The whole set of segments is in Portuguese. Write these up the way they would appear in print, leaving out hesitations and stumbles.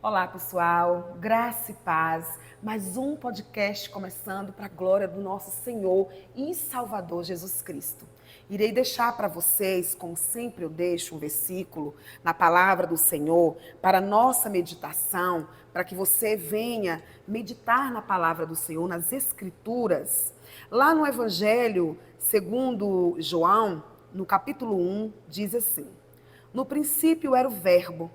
Olá, pessoal. Graça e paz. Mais um podcast começando para a glória do nosso Senhor e Salvador Jesus Cristo. Irei deixar para vocês, como sempre eu deixo, um versículo na palavra do Senhor para nossa meditação, para que você venha meditar na palavra do Senhor, nas Escrituras. Lá no Evangelho, segundo João, no capítulo 1, diz assim: No princípio era o Verbo,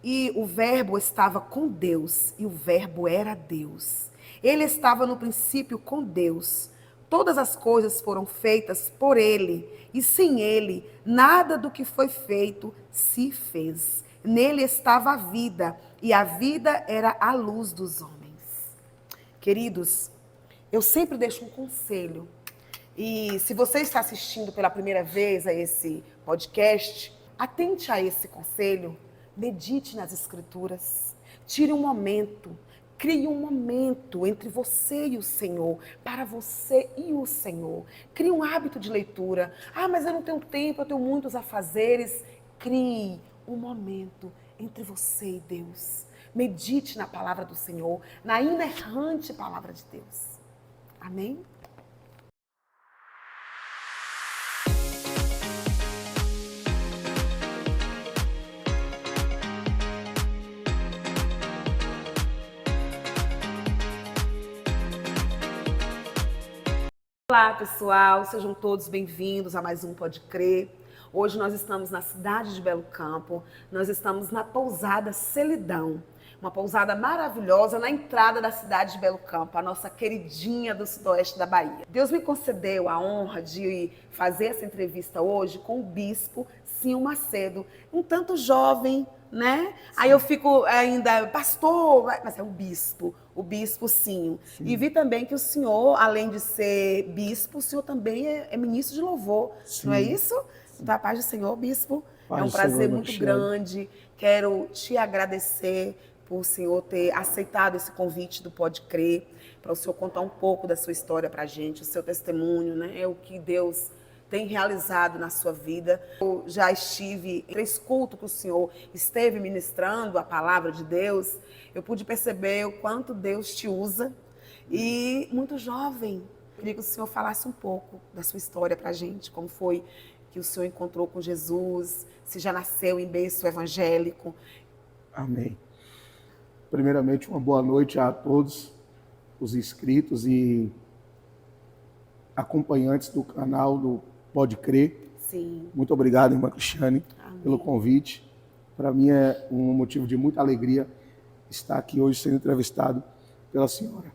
e o Verbo estava com Deus, e o Verbo era Deus. Ele estava no princípio com Deus. Todas as coisas foram feitas por ele, e sem ele, nada do que foi feito se fez. Nele estava a vida, e a vida era a luz dos homens. Queridos, eu sempre deixo um conselho. E se você está assistindo pela primeira vez a esse podcast, atente a esse conselho. Medite nas Escrituras, tire um momento, crie um momento entre você e o Senhor, para você e o Senhor. Crie um hábito de leitura. Ah, mas eu não tenho tempo, eu tenho muitos afazeres. Crie um momento entre você e Deus. Medite na palavra do Senhor, na inerrante palavra de Deus. Amém? Olá, pessoal, sejam todos bem-vindos a mais um Pode Crer. Hoje nós estamos na cidade de Belo Campo, nós estamos na pousada Celidão, uma pousada maravilhosa na entrada da cidade de Belo Campo, a nossa queridinha do sudoeste da Bahia. Deus me concedeu a honra de fazer essa entrevista hoje com o bispo Sinho Macedo, um tanto jovem, né? Sim. Aí eu fico ainda, pastor, mas é um bispo, o bispo Sinho. Sim. E vi também que o senhor, além de ser bispo, o senhor também é ministro de louvor, sim, não é isso? Da paz do Senhor, bispo. É um prazer muito grande. Quero te agradecer por o senhor ter aceitado esse convite do Pode Crer, para o senhor contar um pouco da sua história para a gente, o seu testemunho, né? É o que Deus tem realizado na sua vida. Eu já estive em 3 cultos que o senhor esteve ministrando a palavra de Deus. Eu pude perceber o quanto Deus te usa. E muito jovem, queria que o senhor falasse um pouco da sua história para a gente, como foi que o senhor encontrou com Jesus, se já nasceu em berço evangélico. Amém. Primeiramente, uma boa noite a todos os inscritos e acompanhantes do canal do Pode Crer. Sim. Muito obrigado, irmã Cristiane, pelo convite. Para mim é um motivo de muita alegria estar aqui hoje sendo entrevistado pela senhora.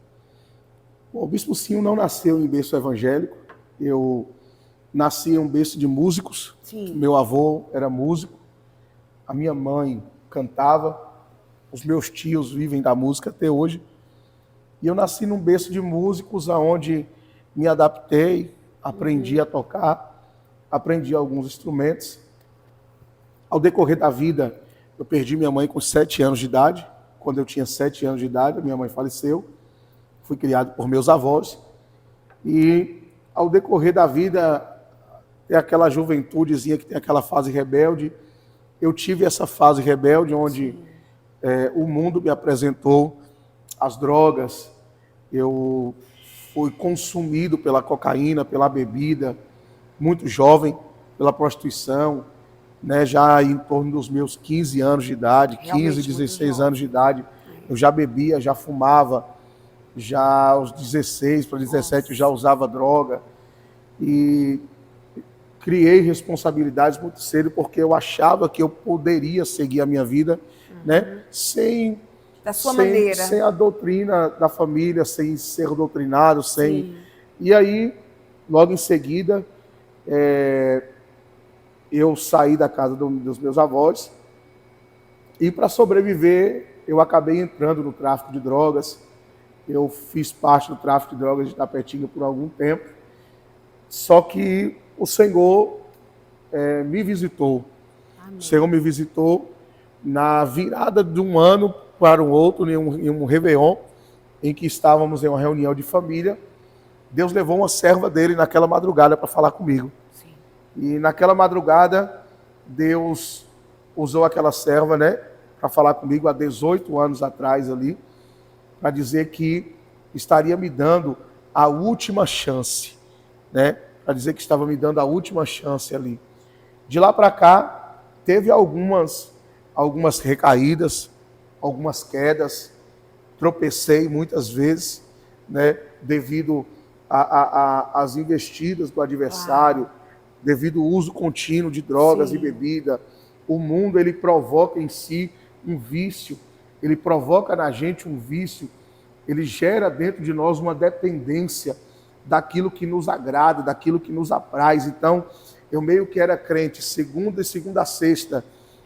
Bom, o Bispo Sinho não nasceu em berço evangélico. Eu nasci em um berço de músicos. Sim. Meu avô era músico, a minha mãe cantava, os meus tios vivem da música até hoje. E eu nasci num berço de músicos onde me adaptei, aprendi a tocar, aprendi alguns instrumentos. Ao decorrer da vida, eu perdi minha mãe com 7 anos de idade. Quando eu tinha 7 anos de idade, minha mãe faleceu. Fui criado por meus avós. E ao decorrer da vida, tem aquela juventudezinha que tem aquela fase rebelde. Eu tive essa fase rebelde onde o mundo me apresentou as drogas. Eu fui consumido pela cocaína, pela bebida, muito jovem, pela prostituição, né? Já em torno dos meus 15 anos de idade, 15, 16 anos de idade, eu já bebia, já fumava, já aos 16 para 17 eu já usava droga. E criei responsabilidades muito cedo porque eu achava que eu poderia seguir a minha vida, né? Sem a doutrina da família, sem ser doutrinado, sem... Sim. E aí, logo em seguida, eu saí da casa dos meus avós e, para sobreviver, eu acabei entrando no tráfico de drogas. Eu fiz parte do tráfico de drogas de Tapetinga por algum tempo, só que o Senhor me visitou. Amém. O Senhor me visitou na virada de um ano para o outro, em um Réveillon, em que estávamos em uma reunião de família. Deus levou uma serva dele naquela madrugada para falar comigo. Sim. E naquela madrugada, Deus usou aquela serva, né, para falar comigo há 18 anos atrás ali, para dizer que estaria me dando a última chance, né? Para dizer que estava me dando a última chance ali. De lá para cá, teve algumas recaídas, algumas quedas, tropecei muitas vezes, né? Devido às investidas do adversário, devido ao uso contínuo de drogas e bebida. O mundo, ele provoca em si um vício, ele provoca na gente um vício, ele gera dentro de nós uma dependência daquilo que nos agrada, daquilo que nos apraz. Então, eu meio que era crente, segunda a sexta.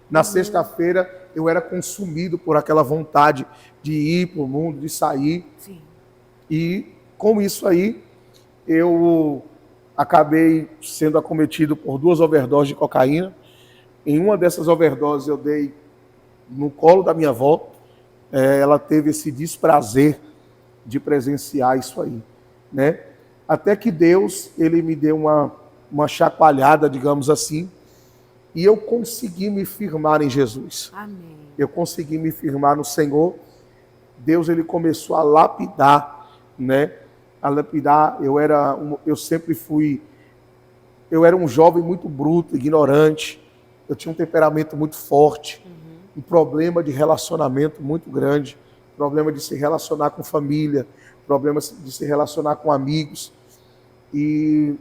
Na sexta-feira, eu era consumido por aquela vontade de ir para o mundo, de sair. Sim. E com isso aí, eu acabei sendo acometido por 2 overdoses de cocaína. Em uma dessas overdoses, eu dei no colo da minha avó. Ela teve esse desprazer de presenciar isso aí, né? Até que Deus, ele me deu uma chacoalhada, digamos assim, e eu consegui me firmar em Jesus. Amém. Eu consegui me firmar no Senhor. Deus, ele começou a lapidar, né? A lapidar. Eu era um jovem muito bruto, ignorante. Eu tinha um temperamento muito forte, um problema de relacionamento muito grande, problema de se relacionar com família, problema de se relacionar com amigos. E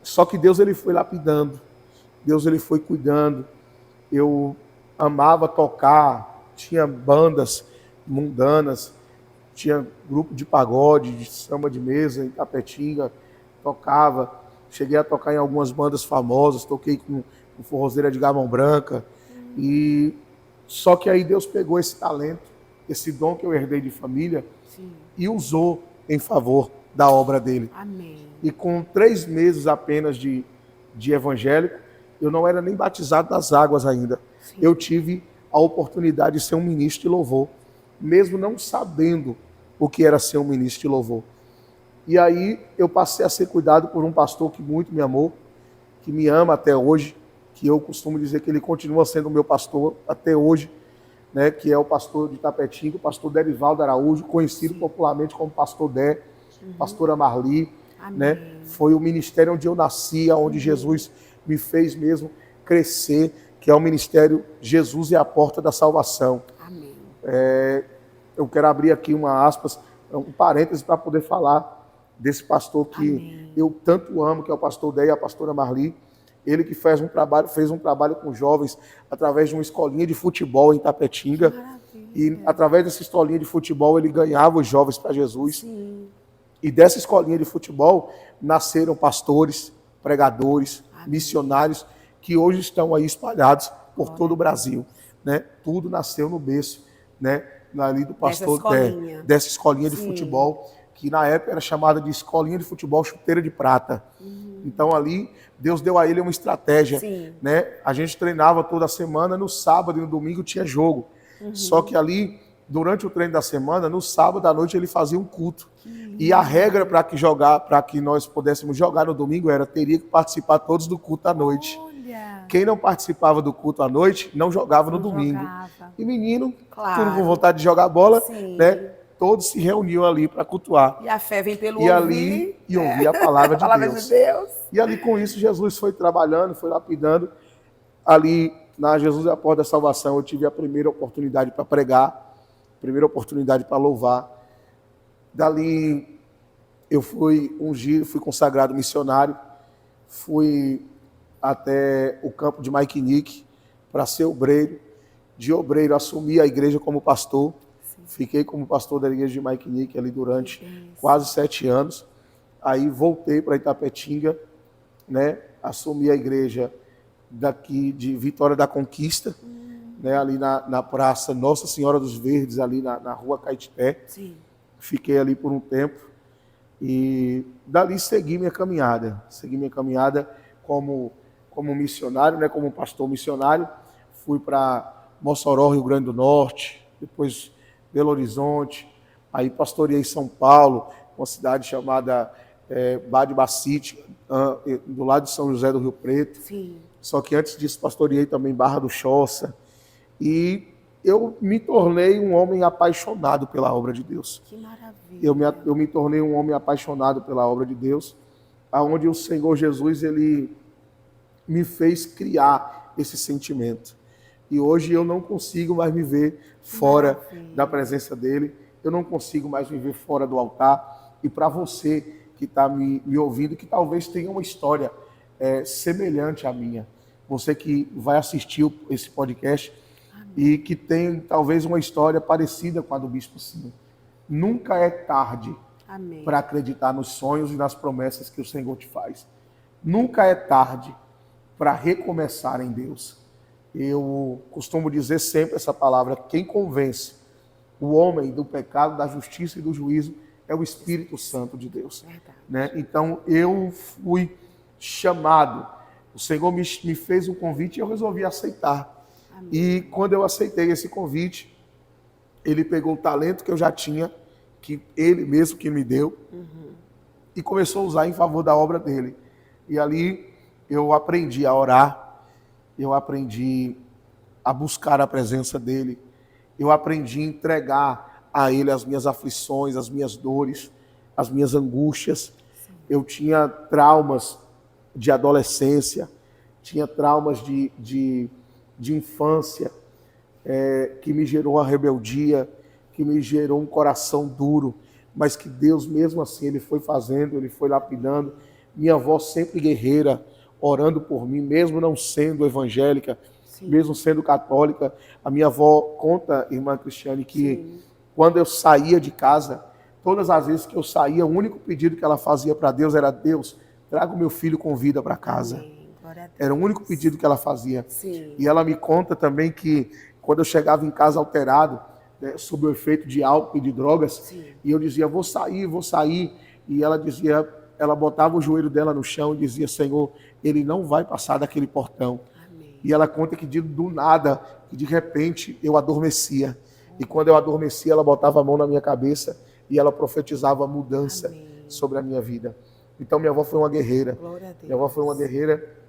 só que Deus, ele foi lapidando, Deus, ele foi cuidando. Eu amava tocar, tinha bandas mundanas, tinha grupo de pagode, de samba de mesa em Tapetinga, tocava, cheguei a tocar em algumas bandas famosas, toquei com o forrozeiro de Gamão Branca. E só que aí Deus pegou esse talento, esse dom que eu herdei de família, e usou em favor da obra dele. Amém. E com 3 meses apenas de evangélico, eu não era nem batizado nas águas ainda. Sim. Eu tive a oportunidade de ser um ministro de louvor, mesmo não sabendo o que era ser um ministro de louvor. E aí eu passei a ser cuidado por um pastor que muito me amou, que me ama até hoje, que eu costumo dizer que ele continua sendo o meu pastor até hoje, né, que é o pastor de Tapetinga, o pastor Derivaldo Araújo, conhecido popularmente como pastor Dé, pastora Marli, né? Foi o ministério onde eu nasci, onde Jesus me fez mesmo crescer, que é o ministério Jesus é a Porta da Salvação. Amém. Eu quero abrir aqui um parêntese para poder falar desse pastor que eu tanto amo, que é o pastor Dé e a pastora Marli. Ele que fez um trabalho com jovens através de uma escolinha de futebol em Tapetinga. Maravilha. E através dessa escolinha de futebol ele ganhava os jovens para Jesus. Sim. E dessa escolinha de futebol nasceram pastores, pregadores, missionários que hoje estão aí espalhados por todo o Brasil, né? Tudo nasceu no berço, né? Ali do pastor dessa escolinha de futebol, que na época era chamada de escolinha de futebol Chuteira de Prata. Então ali Deus deu a ele uma estratégia, né? A gente treinava toda semana, no sábado e no domingo tinha jogo. Só que ali, durante o treino da semana, no sábado à noite ele fazia um culto. E a regra para que nós pudéssemos jogar no domingo teria que participar todos do culto à noite. Olha. Quem não participava do culto à noite não jogava no domingo. E menino, tudo com vontade de jogar bola, né? Todos se reuniam ali para cultuar. E a fé vem pelo ouvir. E ouvir a palavra de Deus. E ali com isso Jesus foi trabalhando, foi lapidando. Ali na Jesus é a Porta da Salvação eu tive a primeira oportunidade para pregar, primeira oportunidade para louvar. Dali eu fui ungido, fui consagrado missionário, fui até o campo de Maikinique para ser obreiro. De obreiro assumi a igreja como pastor. Fiquei como pastor da igreja de Maikinique ali durante quase 7 anos. Aí voltei para Itapetinga, né? Assumi a igreja daqui de Vitória da Conquista, né? Ali na praça Nossa Senhora dos Verdes, ali na rua Caetité. Fiquei ali por um tempo e dali segui minha caminhada. Segui minha caminhada como missionário, né? Como pastor missionário. Fui para Mossoró, Rio Grande do Norte, depois Belo Horizonte, aí pastoreei São Paulo, uma cidade chamada Badibacite, do lado de São José do Rio Preto. Só que antes disso pastoreei também Barra do Choça. E eu me tornei um homem apaixonado pela obra de Deus. Que maravilha. Eu me tornei um homem apaixonado pela obra de Deus, aonde o Senhor Jesus, ele me fez criar esse sentimento. E hoje eu não consigo mais me ver fora da presença dele, eu não consigo mais me ver fora do altar. E para você que está me ouvindo, que talvez tenha uma história semelhante à minha, você que vai assistir esse podcast, amém, e que tem talvez uma história parecida com a do Bispo Sinho, nunca é tarde para acreditar nos sonhos e nas promessas que o Senhor te faz. Nunca é tarde para recomeçar em Deus. Eu costumo dizer sempre essa palavra: quem convence o homem do pecado, da justiça e do juízo é o Espírito Santo de Deus. Né? Então eu fui chamado, o Senhor me fez um convite e eu resolvi aceitar. Amém. E quando eu aceitei esse convite, ele pegou o talento que eu já tinha, que ele mesmo que me deu, e começou a usar em favor da obra dele. E ali eu aprendi a orar, eu aprendi a buscar a presença dele, eu aprendi a entregar a ele as minhas aflições, as minhas dores, as minhas angústias. Sim. Eu tinha traumas de adolescência, tinha traumas de infância, que me gerou a rebeldia, que me gerou um coração duro, mas que Deus mesmo assim ele foi fazendo, ele foi lapidando. Minha avó sempre guerreira, orando por mim, mesmo não sendo evangélica, sim, mesmo sendo católica. A minha avó conta, irmã Cristiane, que sim, quando eu saía de casa, todas as vezes que eu saía, o único pedido que ela fazia para Deus era: Deus, traga o meu filho com vida para casa. Era o único pedido que ela fazia. Sim. E ela me conta também que quando eu chegava em casa alterado, né, sob o efeito de álcool e de drogas, sim, e eu dizia: vou sair, e ela dizia, ela botava o joelho dela no chão e dizia: Senhor, ele não vai passar daquele portão. Amém. E ela conta que do nada, que de repente eu adormecia. E quando eu adormecia, ela botava a mão na minha cabeça e ela profetizava mudança, amém, sobre a minha vida. Então minha avó foi uma guerreira. Minha avó foi uma guerreira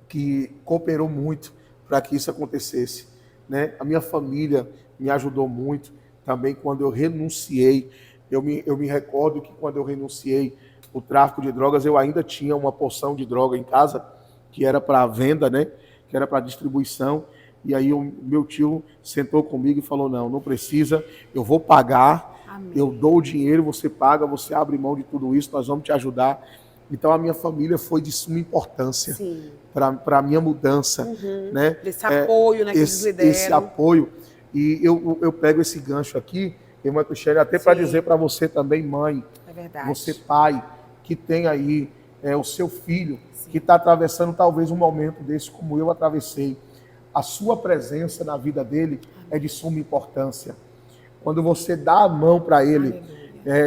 que cooperou muito para que isso acontecesse. Né? A minha família me ajudou muito também quando eu renunciei. Eu me recordo que quando eu renunciei o tráfico de drogas, eu ainda tinha uma porção de droga em casa, que era para venda, né? Que era para distribuição. E aí o meu tio sentou comigo e falou: não precisa, eu vou pagar, amém, eu dou o dinheiro, você paga, você abre mão de tudo isso, nós vamos te ajudar. Então a minha família foi de suma importância para a minha mudança. Né? Esse apoio, né, que eles lhe deram. Esse apoio. E eu pego esse gancho aqui, irmã Cristiane, até para dizer para você também, mãe, você pai, que tem aí o seu filho, sim, que está atravessando talvez um momento desse como eu atravessei. A sua presença na vida dele é de suma importância. Quando você dá a mão para ele,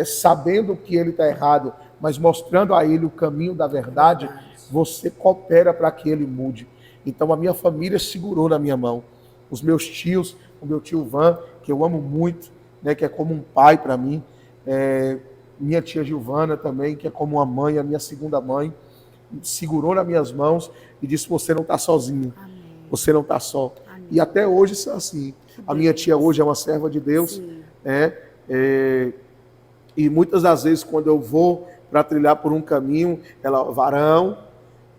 sabendo que ele está errado, mas mostrando a ele o caminho da verdade, você coopera para que ele mude. Então a minha família segurou na minha mão. Os meus tios, o meu tio Van, que eu amo muito, né, que é como um pai para mim, minha tia Gilvana também, que é como uma mãe, a minha segunda mãe, segurou nas minhas mãos e disse: você não está sozinho, amém, você não está só. Amém. E até hoje isso é assim. A minha tia hoje é uma serva de Deus, e muitas das vezes quando eu vou para trilhar por um caminho, ela, varão,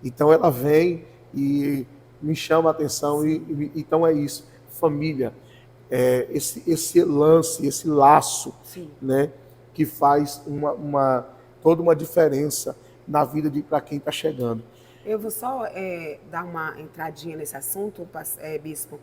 então ela vem e me chama a atenção. Então é isso, família, esse lance, esse laço, sim, né, que faz toda uma diferença na vida para quem está chegando. Eu vou só dar uma entradinha nesse assunto, Bispo,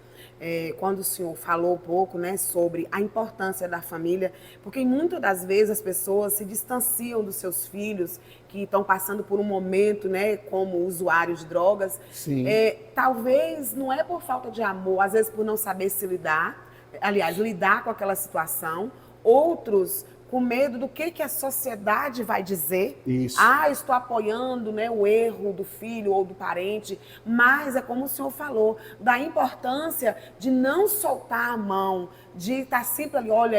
quando o senhor falou um pouco, né, sobre a importância da família, porque muitas das vezes as pessoas se distanciam dos seus filhos que estão passando por um momento, né, como usuários de drogas. Sim. Talvez não é por falta de amor, às vezes por não saber se lidar, aliás, lidar com aquela situação. Outros com medo do que a sociedade vai dizer. Isso. Estou apoiando, né, o erro do filho ou do parente, mas é como o senhor falou, da importância de não soltar a mão, de estar sempre ali, olha,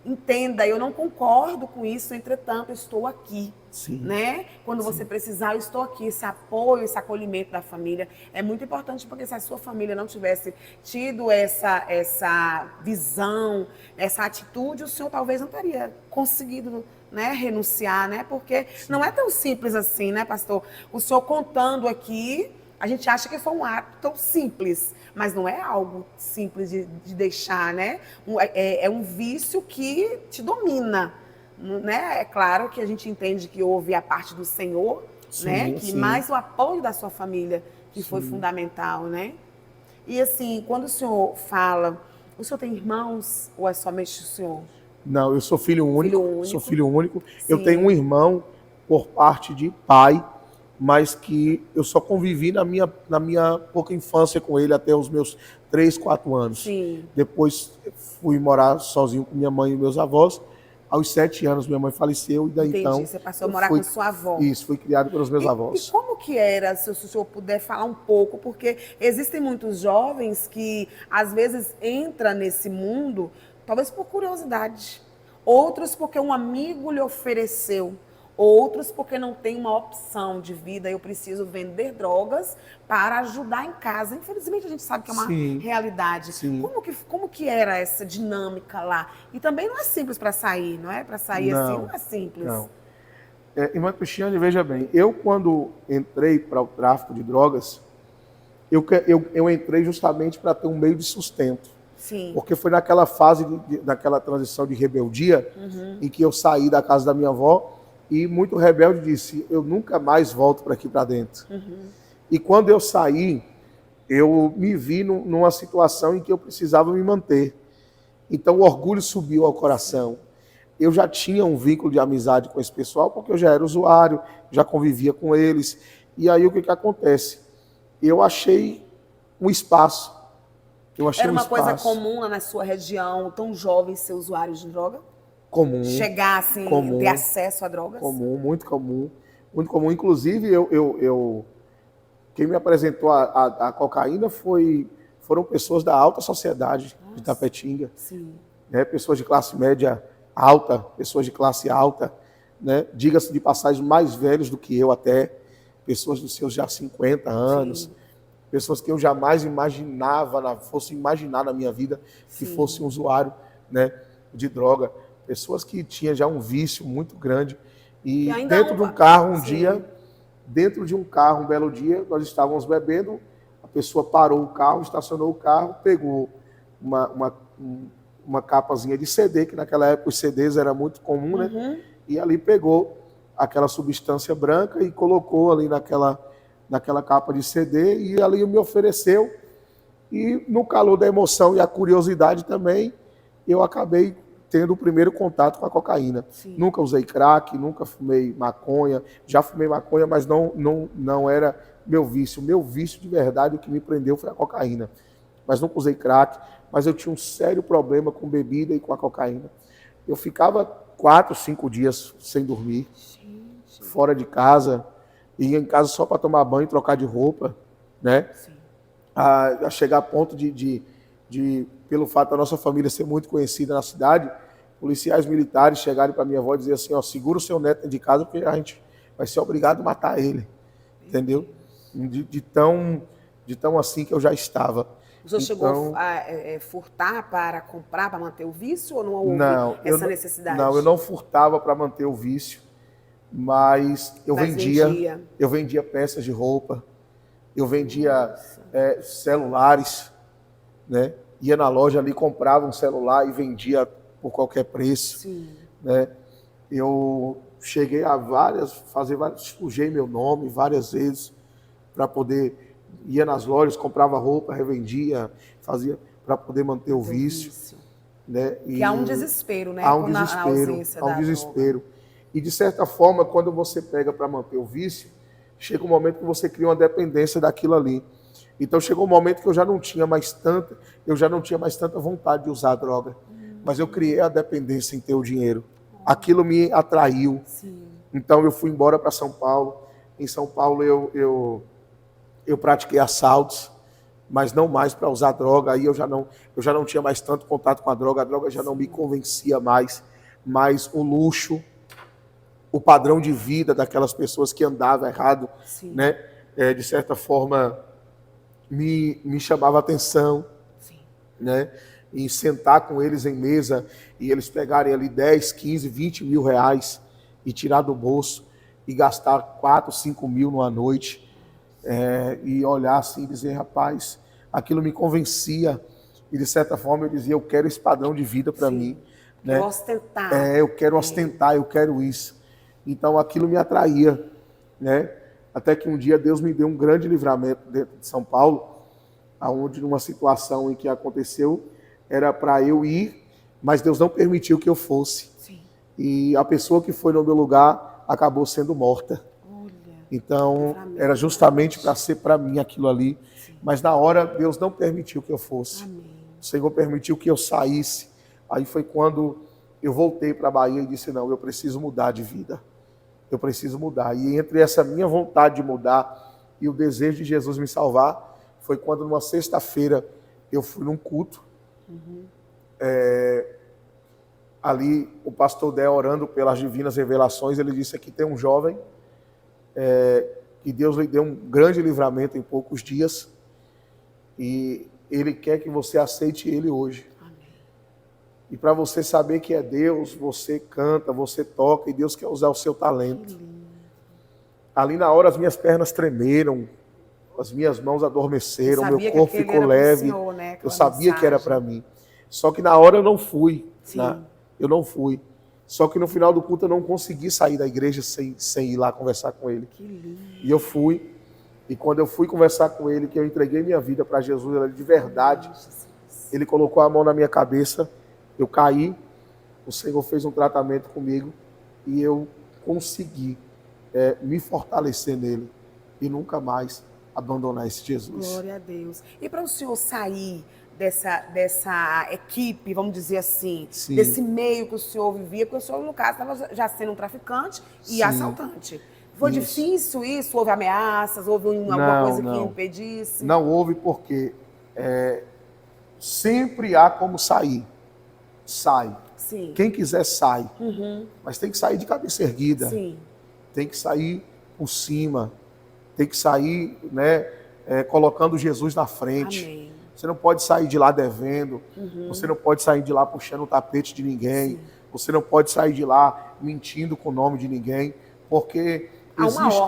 entenda, eu não concordo com isso, entretanto, eu estou aqui. Sim. Né? Quando você precisar, eu estou aqui. Esse apoio, esse acolhimento da família é muito importante, porque se a sua família não tivesse tido essa visão, essa atitude, o senhor talvez não teria conseguido, né, renunciar, né? Porque não é tão simples assim, né, pastor? O senhor contando aqui, a gente acha que foi um ato tão simples, mas não é algo simples de deixar, né? É um vício que te domina. Né? É claro que a gente entende que houve a parte do Senhor, Sim, né? Que sim. mais o apoio da sua família, que foi fundamental, né? E assim, quando o senhor fala, o senhor tem irmãos ou é somente o senhor? Não, eu sou filho único. Filho único. Sou filho único. Sim. Eu tenho um irmão por parte de pai, mas que eu só convivi na minha pouca infância com ele até os meus 3, 4 anos. Sim. Depois fui morar sozinho com minha mãe e meus avós. Aos 7 anos minha mãe faleceu e daí Entendi. então... Você passou a morar com sua avó. Isso, fui criado pelos meus avós. E como que era, se o senhor puder falar um pouco, porque existem muitos jovens que às vezes entram nesse mundo, talvez por curiosidade, outros porque um amigo lhe ofereceu, outros porque não tem uma opção de vida, eu preciso vender drogas para ajudar em casa. Infelizmente a gente sabe que é uma realidade. Sim. Como que era essa dinâmica lá? E também não é simples para sair, não é? Para sair assim não é simples. Não. Irmã Cristiane, veja bem, eu quando entrei para o tráfico de drogas, eu entrei justamente para ter um meio de sustento. Sim. Porque foi naquela fase, daquela transição de rebeldia, em que eu saí da casa da minha avó e muito rebelde disse, eu nunca mais volto para aqui para dentro. E quando eu saí, eu me vi numa situação em que eu precisava me manter. Então o orgulho subiu ao coração. Eu já tinha um vínculo de amizade com esse pessoal, porque eu já era usuário, já convivia com eles. E aí o que acontece? Eu achei um espaço. Era uma coisa comum lá na sua região, tão jovem ser usuário de droga? Comum. Chegar assim, ter acesso a drogas? Comum, muito comum. Muito comum. Inclusive, quem me apresentou a cocaína foram pessoas da alta sociedade de Tapetinga. Sim. Né? Pessoas de classe média alta, pessoas de classe alta, né? Diga-se de passagem, mais velhos do que eu até, pessoas dos seus já 50 anos. Sim. Pessoas que eu jamais fosse imaginar na minha vida que fosse um usuário, né, de droga. Pessoas que tinham já um vício muito grande. E dentro de um carro, um belo dia, nós estávamos bebendo, a pessoa parou o carro, estacionou o carro, pegou uma capazinha de CD, que naquela época os CDs era muito comum, né? E ali pegou aquela substância branca e colocou ali naquela capa de CD e ali me ofereceu. E no calor da emoção e a curiosidade também, eu acabei tendo o primeiro contato com a cocaína. Sim. Nunca usei crack, nunca fumei maconha, já fumei maconha, mas não era meu vício. Meu vício de verdade, o que me prendeu foi a cocaína. Mas nunca usei crack, mas eu tinha um sério problema com bebida e com a cocaína. Eu ficava 4, 5 dias sem dormir, fora de casa, ia em casa só para tomar banho e trocar de roupa, né? A chegar a ponto de, pelo fato da nossa família ser muito conhecida na cidade, policiais militares chegarem para minha avó e dizer assim, ó, segura o seu neto dentro de casa porque a gente vai ser obrigado a matar ele, entendeu? De tão assim que eu já estava. O senhor chegou a furtar para comprar, para manter o vício ou não houve essa necessidade? Não, eu não furtava para manter o vício, mas eu vendia peças de roupa, eu vendia celulares, né? Ia na loja ali, comprava um celular e vendia por qualquer preço. Sim. Né? Eu cheguei a sujei meu nome várias vezes para poder, ia nas lojas, comprava roupa, revendia, fazia para poder manter o vício. Né? E há um desespero, né? Há um desespero. E de certa forma, quando você pega para manter o vício, chega um momento que você cria uma dependência daquilo ali. Então chegou um momento que eu já não tinha mais tanta vontade de usar droga. Mas eu criei a dependência em ter o dinheiro. Aquilo me atraiu. Sim. Então eu fui embora para São Paulo. Em São Paulo eu pratiquei assaltos, mas não mais para usar droga. Aí eu já não tinha mais tanto contato com a droga já não me convencia mais, mas o luxo, o padrão de vida daquelas pessoas que andavam errado, Sim. né, de certa forma me chamava a atenção, Sim. né, em sentar com eles em mesa e eles pegarem ali 10, 15, 20 mil reais e tirar do bolso e gastar 4, 5 mil numa noite, e olhar assim e dizer, rapaz, aquilo me convencia e de certa forma eu dizia, eu quero esse padrão de vida para mim, né? Quero ostentar. Eu quero ostentar, eu quero isso. Então aquilo me atraía, né? Até que um dia Deus me deu um grande livramento dentro de São Paulo, aonde numa situação em que aconteceu, era para eu ir, mas Deus não permitiu que eu fosse. Sim. E a pessoa que foi no meu lugar acabou sendo morta. Olha. Então, era justamente para ser para mim aquilo ali. Sim. Mas na hora, Deus não permitiu que eu fosse. Amém. O Senhor permitiu que eu saísse. Aí foi quando eu voltei para a Bahia e disse, não, eu preciso mudar de vida. Eu preciso mudar. E entre essa minha vontade de mudar e o desejo de Jesus me salvar, foi quando numa sexta-feira eu fui num culto. Ali o pastor Dé orando pelas divinas revelações, ele disse que tem um jovem que Deus lhe deu um grande livramento em poucos dias e ele quer que você aceite ele hoje. Amém. E para você saber que é Deus, você canta, você toca e Deus quer usar o seu talento. Ali na hora as minhas pernas tremeram, as minhas mãos adormeceram, meu corpo ficou leve. Senhor, né? Eu sabia que era para mim. Só que na hora eu não fui. Né? Eu não fui. Só que no final do culto eu não consegui sair da igreja sem ir lá conversar com ele. Que lindo. E eu fui. E quando eu fui conversar com ele, que eu entreguei minha vida para Jesus, de verdade, ele colocou a mão na minha cabeça, eu caí, o Senhor fez um tratamento comigo e eu consegui me fortalecer nele e nunca mais abandonar esse Jesus. Glória a Deus. E para o senhor sair dessa equipe, vamos dizer assim, Sim. desse meio que o senhor vivia, porque o senhor, no caso, estava já sendo um traficante e Sim. assaltante. Foi Isso. difícil isso? Houve ameaças? Houve alguma coisa que impedisse? Não houve porque sempre há como sair. Sai. Sim. Quem quiser sai. Mas tem que sair de cabeça erguida. Sim. Tem que sair por cima. Tem que sair, né, colocando Jesus na frente. Amém. Você não pode sair de lá devendo. Você não pode sair de lá puxando o tapete de ninguém. Sim. Você não pode sair de lá mentindo com o nome de ninguém. Porque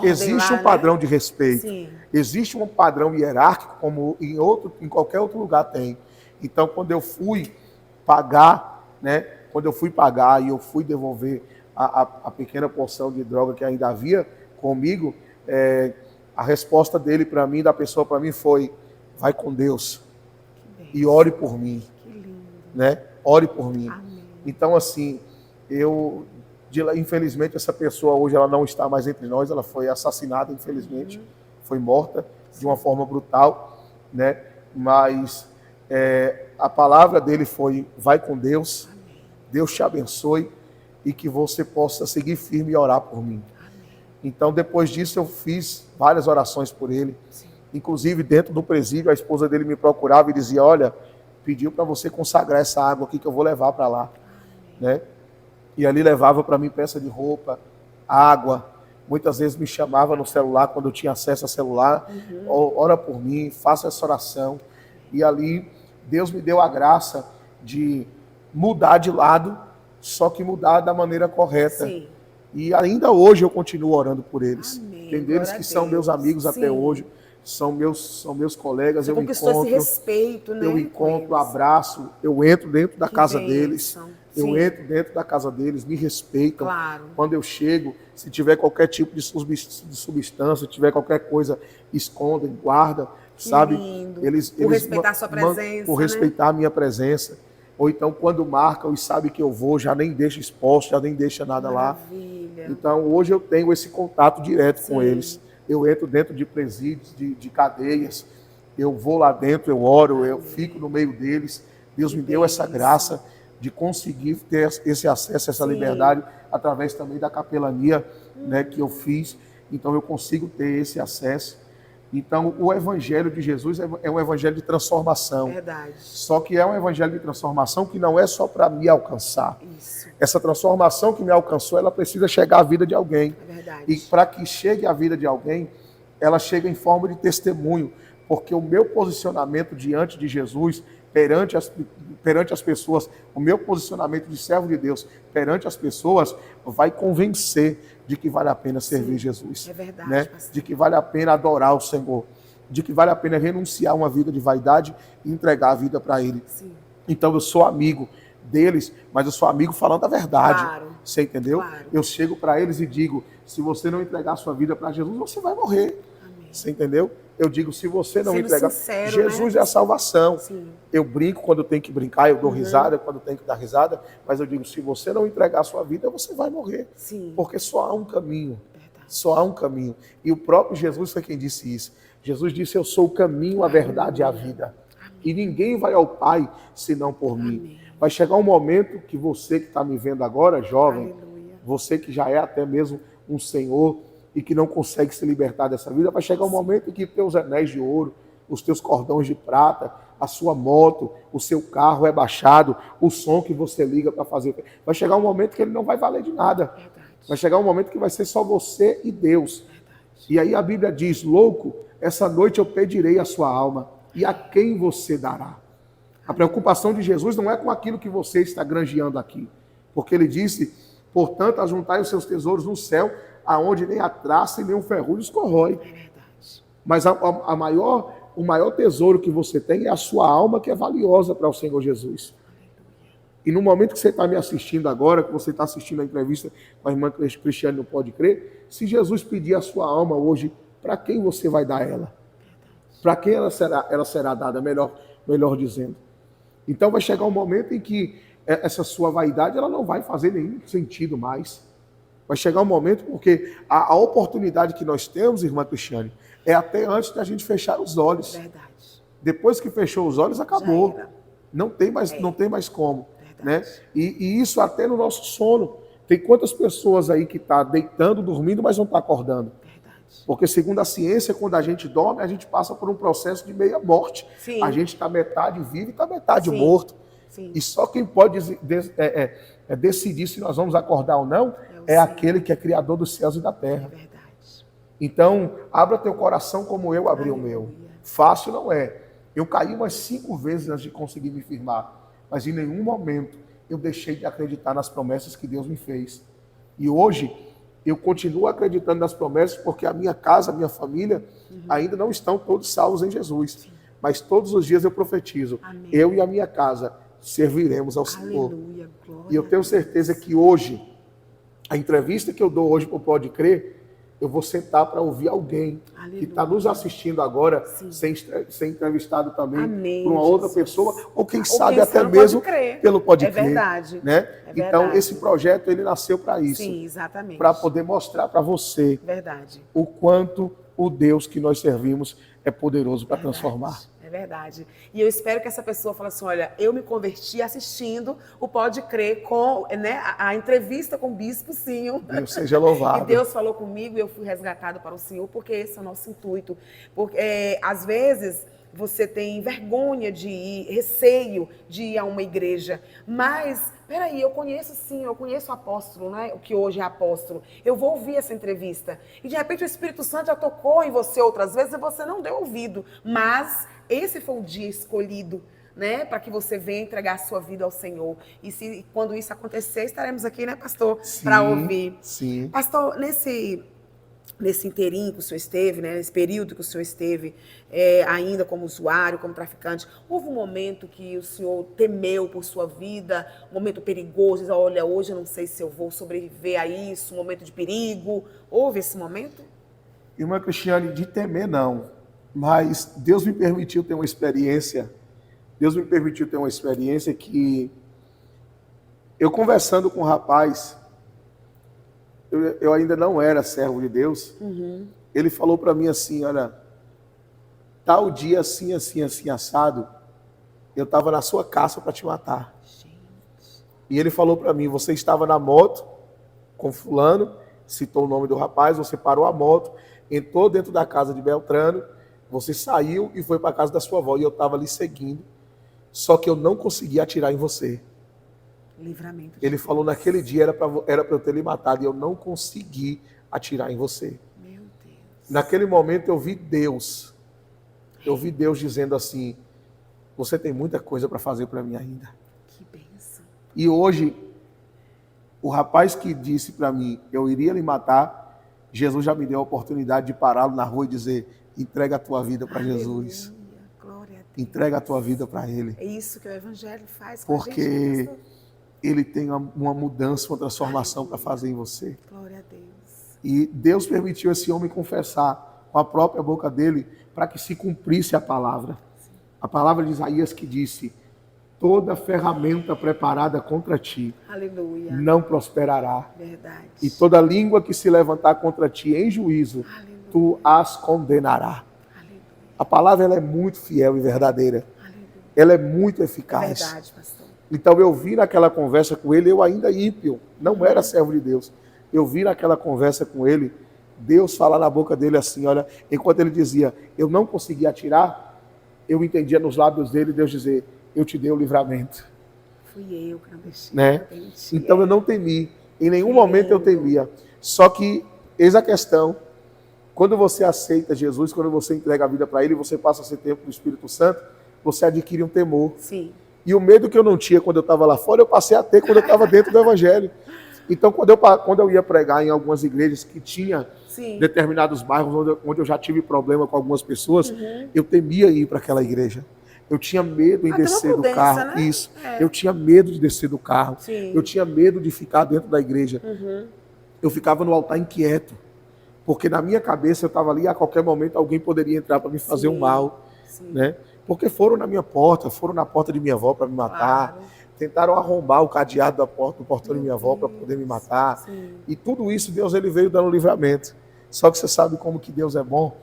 existe um padrão de respeito. Sim. Existe um padrão hierárquico, como em qualquer outro lugar tem. Então, quando eu fui pagar, né? Quando eu fui pagar e eu fui devolver a pequena porção de droga que ainda havia comigo, a resposta dele para mim, da pessoa para mim, foi: vai com Deus e ore por mim. Que lindo. Né? Ore por mim. Amém. Então, assim, infelizmente, essa pessoa hoje ela não está mais entre nós, ela foi assassinada, infelizmente, foi morta de uma forma brutal, né? Mas a palavra dele foi: vai com Deus, Amém. Deus te abençoe e que você possa seguir firme e orar por mim. Amém. Então, depois disso, eu fiz várias orações por ele. Sim. Inclusive, dentro do presídio, a esposa dele me procurava e dizia: olha, pediu para você consagrar essa água aqui que eu vou levar para lá. Né? E ali levava para mim peça de roupa, água. Muitas vezes me chamava no celular, quando eu tinha acesso a celular: ora por mim, faça essa oração. E ali Deus me deu a graça de mudar de lado, só que mudar da maneira correta. Sim. E ainda hoje eu continuo orando por eles. Amém. Tem deles que são meus amigos até hoje, são meus colegas. Você eu conquistou encontro, esse respeito, né? eu encontro, abraço, eu entro dentro da casa bênção. deles. Eu entro dentro da casa deles, me respeitam. Claro. Quando eu chego, se tiver qualquer tipo de substância, se tiver qualquer coisa, escondem, guardam, sabe? Lindo. Eles respeitar a sua presença, por respeitar a minha presença. Ou então, quando marcam e sabem que eu vou, já nem deixa exposto, já nem deixa nada Maravilha. lá. Então, hoje eu tenho esse contato direto com eles. Eu entro dentro de presídios, de cadeias, eu vou lá dentro, eu oro, eu fico no meio deles. Deus me deu essa graça de conseguir ter esse acesso, essa liberdade, através também da capelania, né, que eu fiz. Então eu consigo ter esse acesso. Então, o evangelho de Jesus é um evangelho de transformação. Verdade. Só que é um evangelho de transformação que não é só para me alcançar. Isso. Essa transformação que me alcançou, ela precisa chegar à vida de alguém. É verdade. E para que chegue à vida de alguém, ela chega em forma de testemunho. Porque o meu posicionamento diante de Jesus, perante as pessoas, o meu posicionamento de servo de Deus perante as pessoas, vai convencer de que vale a pena servir Jesus. É verdade, né? pastor. De que vale a pena adorar o Senhor. De que vale a pena renunciar a uma vida de vaidade e entregar a vida para Ele. Sim. Então eu sou amigo deles, mas eu sou amigo falando a verdade. Claro. Você entendeu? Claro. Eu chego para eles e digo, se você não entregar a sua vida para Jesus, você vai morrer. Amém. Você entendeu? Eu digo, se você não Sendo entregar, sincero, Jesus né? é a salvação. Sim. Eu brinco quando eu tenho que brincar, eu dou risada quando eu tenho que dar risada, mas eu digo, se você não entregar a sua vida, você vai morrer. Sim. Porque só há um caminho. Verdade. Só há um caminho. E o próprio Jesus foi quem disse isso. Jesus disse, eu sou o caminho, a verdade e a vida. E ninguém vai ao Pai senão por mim. Amém. Vai chegar um momento que você que está me vendo agora, jovem, Aleluia. você que já é até mesmo um senhor e que não consegue se libertar dessa vida, vai chegar um momento que teus anéis de ouro, os teus cordões de prata, a sua moto, o seu carro é baixado, o som que você liga para fazer. Vai chegar um momento que ele não vai valer de nada. Verdade. Vai chegar um momento que vai ser só você e Deus. Verdade. E aí a Bíblia diz, louco, essa noite eu pedirei a sua alma, e a quem você dará? A preocupação de Jesus não é com aquilo que você está granjeando aqui. Porque ele disse, portanto, ajuntai os seus tesouros no céu, aonde nem a traça e nem o ferrugem os corrói. É verdade. Mas o maior tesouro que você tem é a sua alma, que é valiosa para o Senhor Jesus. E no momento que você está me assistindo agora, que você está assistindo a entrevista com a irmã Cristiane, não pode crer, se Jesus pedir a sua alma hoje, para quem você vai dar ela? Para quem ela será dada, melhor dizendo. Então vai chegar um momento em que essa sua vaidade ela não vai fazer nenhum sentido mais. Vai chegar um momento porque a oportunidade que nós temos, irmã Cristiane, é até antes da gente fechar os olhos. Verdade. Depois que fechou os olhos, acabou. Já era. Não tem mais como. Né? Verdade. E isso até no nosso sono. Tem quantas pessoas aí que estão deitando, dormindo, mas não estão acordando? Verdade. Porque segundo a ciência, quando a gente dorme, a gente passa por um processo de meia morte. Sim. A gente está metade vivo e está metade Sim. morto. Sim. E só quem pode decidir se nós vamos acordar ou não é Senhor. aquele que é criador dos céus e da É terra. verdade. Então, abra teu coração como eu abri o meu. Aleluia. Fácil não é. Eu caí umas 5 vezes antes de conseguir me firmar. Mas em nenhum momento eu deixei de acreditar nas promessas que Deus me fez. E hoje eu continuo acreditando nas promessas porque a minha casa, a minha família ainda não estão todos salvos em Jesus. Mas todos os dias eu profetizo. Amém. Eu e a minha casa serviremos ao Senhor. Aleluia. Glória E eu tenho certeza que hoje, a entrevista que eu dou hoje para o Pode Crer, eu vou sentar para ouvir alguém Aleluia. que está nos assistindo agora, Sim. ser entrevistado também Amém, por uma outra Jesus. pessoa, ou quem Ou sabe quem até sabe mesmo Pode Crer. pelo Pode É Crer. verdade. Né? É Então, verdade. esse projeto ele nasceu para isso, Sim, exatamente. para poder mostrar para você Verdade. o quanto o Deus que nós servimos é poderoso para transformar. É verdade. E eu espero que essa pessoa fale assim, olha, eu me converti assistindo o Pode Crer com, né, a entrevista com o Bispo Sinho. Deus seja louvado. E Deus falou comigo e eu fui resgatado para o Senhor, porque esse é o nosso intuito. Porque às vezes você tem vergonha de ir, receio de ir a uma igreja, mas, peraí, eu conheço o apóstolo, né? O que hoje é apóstolo. Eu vou ouvir essa entrevista. E de repente o Espírito Santo já tocou em você outras vezes e você não deu ouvido. Mas esse foi o dia escolhido, né? Para que você venha entregar a sua vida ao Senhor. E quando isso acontecer, estaremos aqui, né, pastor? Para ouvir. Sim. Pastor, nesse inteirinho que o senhor esteve, né, nesse período que o senhor esteve ainda como usuário, como traficante, houve um momento que o senhor temeu por sua vida, um momento perigoso, diz, olha, hoje eu não sei se eu vou sobreviver a isso, um momento de perigo. Houve esse momento? Irmã Cristiane, de temer não, mas Deus me permitiu ter uma experiência, que eu conversando com um rapaz, eu ainda não era servo de Deus, ele falou para mim assim, olha, tal dia assim, assim, assim, assado, eu estava na sua casa para te matar. Gente. E ele falou para mim, você estava na moto com fulano, citou o nome do rapaz, você parou a moto, entrou dentro da casa de Beltrano Você saiu e foi para casa da sua avó e eu estava ali seguindo, só que eu não consegui atirar em você. Livramento de Ele Deus. falou naquele dia era para eu ter lhe matado e eu não consegui atirar em você. Meu Deus. Naquele momento eu vi Deus. Eu vi Deus dizendo assim: você tem muita coisa para fazer para mim ainda. Que bênção. E hoje, o rapaz que disse para mim, eu iria lhe matar, Jesus já me deu a oportunidade de pará-lo na rua e dizer: entrega a tua vida para Jesus. Aleluia. Glória a Deus. Entrega a tua vida para Ele. É isso que o Evangelho faz com a gente, né, Porque pastor? Ele tem uma mudança, uma transformação para fazer em você. Glória a Deus. E Deus permitiu esse homem confessar com a própria boca dele para que se cumprisse a palavra. A palavra de Isaías que disse: toda ferramenta preparada contra ti Aleluia. não prosperará. Verdade. E toda língua que se levantar contra ti em juízo, Aleluia. tu as condenarás. Aleluia. A palavra ela é muito fiel e verdadeira. Aleluia. Ela é muito É eficaz. verdade, pastor. Então eu vi naquela conversa com ele, eu ainda ímpio, não era servo de Deus. Eu vi naquela conversa com ele, Deus falar na boca dele assim, olha, enquanto ele dizia, eu não consegui atirar, eu entendia nos lábios dele Deus dizer, eu te dei o livramento. Fui eu que não deixei. Né? Entendi. Então eu não temi, em nenhum momento eu temia. Só que, eis a questão, quando você aceita Jesus, quando você entrega a vida para Ele, você passa a ser tempo do Espírito Santo, você adquire um temor. Sim. E o medo que eu não tinha quando eu estava lá fora, eu passei a ter quando eu estava dentro do Evangelho. Então, quando eu ia pregar em algumas igrejas que tinha Sim. determinados bairros onde eu já tive problema com algumas pessoas, eu temia ir para aquela igreja. Eu tinha medo em Até uma descer do prudência, carro. né? Isso. É. Eu tinha medo de descer do carro. Sim. Eu tinha medo de ficar dentro da igreja. Uhum. Eu ficava no altar inquieto. Porque na minha cabeça eu estava ali, a qualquer momento alguém poderia entrar para me fazer Sim. um mal. Sim. Né? Porque foram na minha porta, foram na porta de minha avó para me matar. Claro. Tentaram arrombar o cadeado da porta, do portão de minha avó para poder me matar. Sim. E tudo isso Deus ele veio dando livramento. Só que você sabe como que Deus é bom?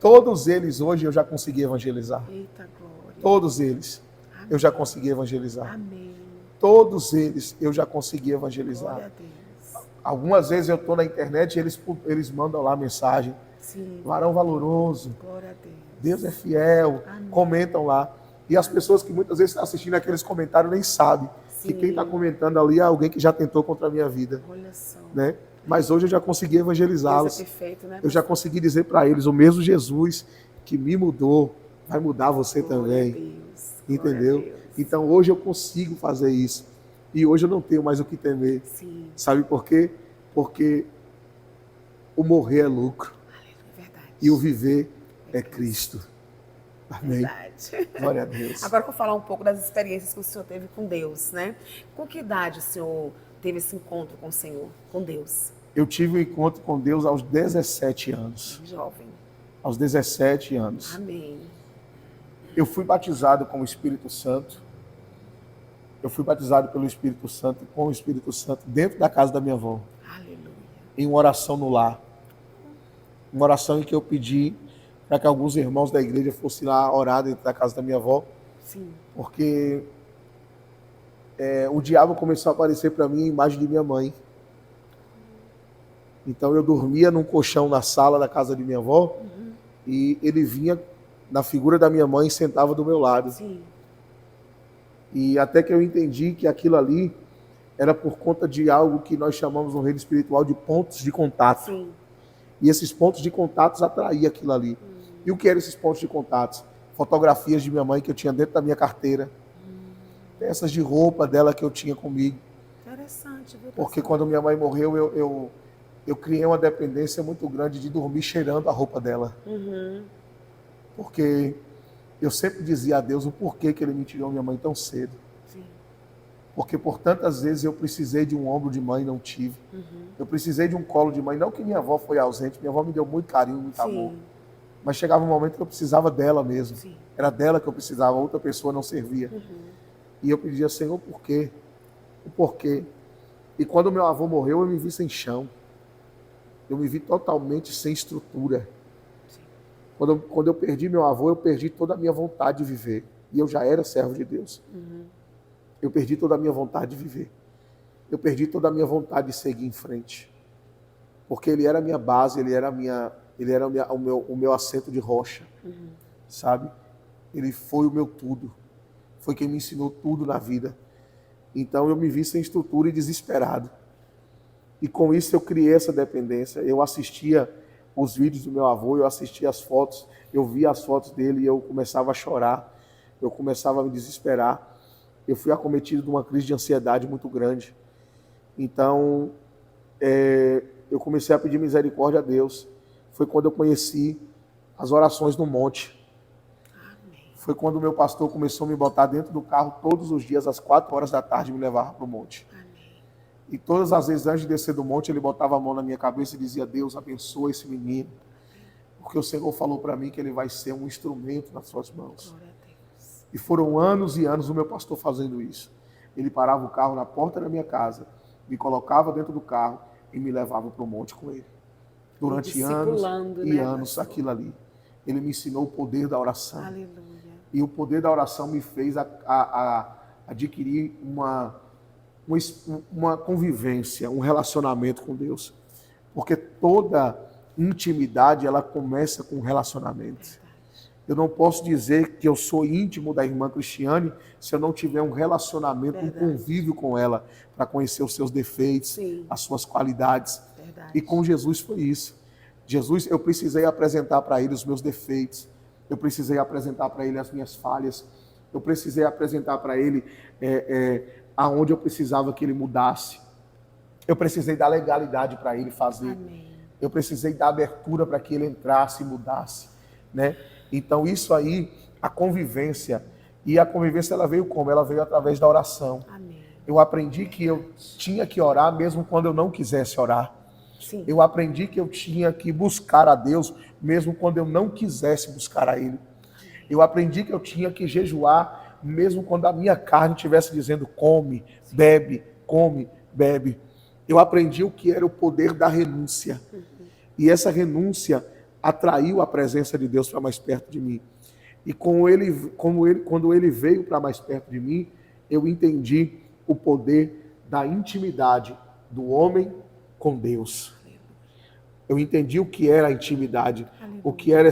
Todos eles hoje eu já consegui evangelizar. Eita glória. Todos eles Amém. eu já consegui evangelizar. Amém. Todos eles eu já consegui evangelizar. Glória a Deus. Algumas vezes eu estou na internet e eles mandam lá mensagem. Sim. Varão valoroso, Glória a Deus. Deus é fiel. Amém. Comentam lá. E as pessoas que muitas vezes estão assistindo aqueles comentários nem sabem que Sim. quem está comentando ali é alguém que já tentou contra a minha vida. Olha só. Né? Mas hoje eu já consegui Deus evangelizá-los. é perfeito, né? Eu já consegui dizer para eles, o mesmo Jesus que me mudou, vai mudar você Glória também. a Deus. Entendeu? Glória a Deus. Então hoje eu consigo fazer isso. E hoje eu não tenho mais o que temer. Sim. Sabe por quê? Porque o morrer é lucro É verdade. e o viver é Cristo. Amém. Verdade. Glória a Deus. Agora eu vou falar um pouco das experiências que o senhor teve com Deus, né? Com que idade o senhor teve esse encontro com o Senhor, com Deus? Eu tive um encontro com Deus aos 17 anos. Jovem. Aos 17 anos. Amém. Eu fui batizado com o Espírito Santo. Eu fui batizado pelo Espírito Santo, com o Espírito Santo, dentro da casa da minha avó, Aleluia. em uma oração no lar. Uma oração em que eu pedi para que alguns irmãos da igreja fossem lá orar dentro da casa da minha avó, Sim. porque o diabo começou a aparecer para mim a imagem de minha mãe. Então eu dormia num colchão na sala da casa de minha avó, e ele vinha na figura da minha mãe e sentava do meu lado. Sim. E até que eu entendi que aquilo ali era por conta de algo que nós chamamos no reino espiritual de pontos de contato. Sim. E esses pontos de contatos atraíam aquilo ali. E o que eram esses pontos de contatos? Fotografias de minha mãe que eu tinha dentro da minha carteira. Peças de roupa dela que eu tinha comigo. Interessante, viu? Porque pastor? quando minha mãe morreu, eu criei uma dependência muito grande de dormir cheirando a roupa dela. Uhum. Porque eu sempre dizia a Deus o porquê que ele me tirou minha mãe tão cedo. Sim. Porque por tantas vezes eu precisei de um ombro de mãe e não tive. Uhum. Eu precisei de um colo de mãe. Não que minha avó foi ausente, minha avó me deu muito carinho, muito amor. Sim. Mas chegava um momento que eu precisava dela mesmo. Sim. Era dela que eu precisava, outra pessoa não servia. Uhum. E eu pedia, Senhor, por quê? O porquê? E quando meu avô morreu, eu me vi sem chão. Eu me vi totalmente sem estrutura. Sim. Quando eu perdi meu avô, eu perdi toda a minha vontade de viver. E eu já era servo de Deus. Uhum. Eu perdi toda a minha vontade de viver. Eu perdi toda a minha vontade de seguir em frente. Porque ele era a minha base, ele era a minha Ele era o meu assento de rocha, sabe? Ele foi o meu tudo. Foi quem me ensinou tudo na vida. Então eu me vi sem estrutura e desesperado. E com isso eu criei essa dependência. Eu assistia os vídeos do meu avô, eu assistia as fotos, eu via as fotos dele e eu começava a chorar. Eu começava a me desesperar. Eu fui acometido de uma crise de ansiedade muito grande. Então, eu comecei a pedir misericórdia a Deus. Foi quando eu conheci as orações no monte. Foi quando o meu pastor começou a me botar dentro do carro todos os dias, às 4 horas da tarde, e me levava para o monte. E todas as vezes, antes de descer do monte, ele botava a mão na minha cabeça e dizia: Deus, abençoa esse menino. Porque o Senhor falou para mim que ele vai ser um instrumento nas suas mãos. E foram anos e anos o meu pastor fazendo isso. Ele parava o carro na porta da minha casa, me colocava dentro do carro e me levava para o monte com ele. Durante anos e anos, pastor, aquilo ali. Ele me ensinou o poder da oração. Aleluia. E o poder da oração me fez adquirir uma convivência, um relacionamento com Deus. Porque toda intimidade, ela começa com relacionamento. Eu não posso dizer que eu sou íntimo da irmã Cristiane se eu não tiver um relacionamento, um convívio com ela, para conhecer os seus defeitos, sim, as suas qualidades. E com Jesus foi isso. Jesus, eu precisei apresentar para ele os meus defeitos, eu precisei apresentar para ele as minhas falhas, eu precisei apresentar para ele aonde eu precisava que ele mudasse. Eu precisei dar legalidade para ele fazer. Amém. Eu precisei dar abertura para que ele entrasse e mudasse, né? Então isso aí, a convivência, e a convivência ela veio como? Ela veio através da oração. Amém. Eu aprendi que eu tinha que orar mesmo quando eu não quisesse orar. Sim. Eu aprendi que eu tinha que buscar a Deus mesmo quando eu não quisesse buscar a Ele. Eu aprendi que eu tinha que jejuar mesmo quando a minha carne estivesse dizendo come, bebe, come, bebe. Eu aprendi o que era o poder da renúncia. E essa renúncia atraiu a presença de Deus para mais perto de mim. E quando ele veio para mais perto de mim, eu entendi o poder da intimidade do homem com Deus. Eu entendi o que era a intimidade, o que era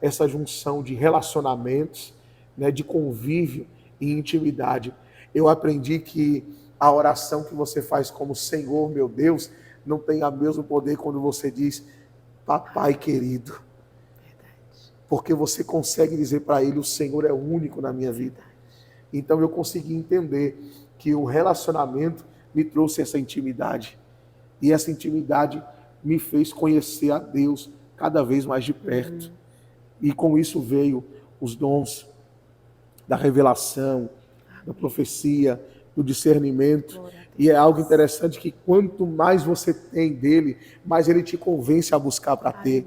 essa junção de relacionamentos, né, de convívio e intimidade. Eu aprendi que a oração que você faz como Senhor, meu Deus, não tem o mesmo poder quando você diz Papai querido. Porque você consegue dizer para ele, o Senhor é único na minha vida. Então eu consegui entender que o relacionamento me trouxe essa intimidade. E essa intimidade me fez conhecer a Deus cada vez mais de perto. E com isso veio os dons da revelação, da profecia, do discernimento. E é algo interessante que quanto mais você tem dele, mais ele te convence a buscar para ter.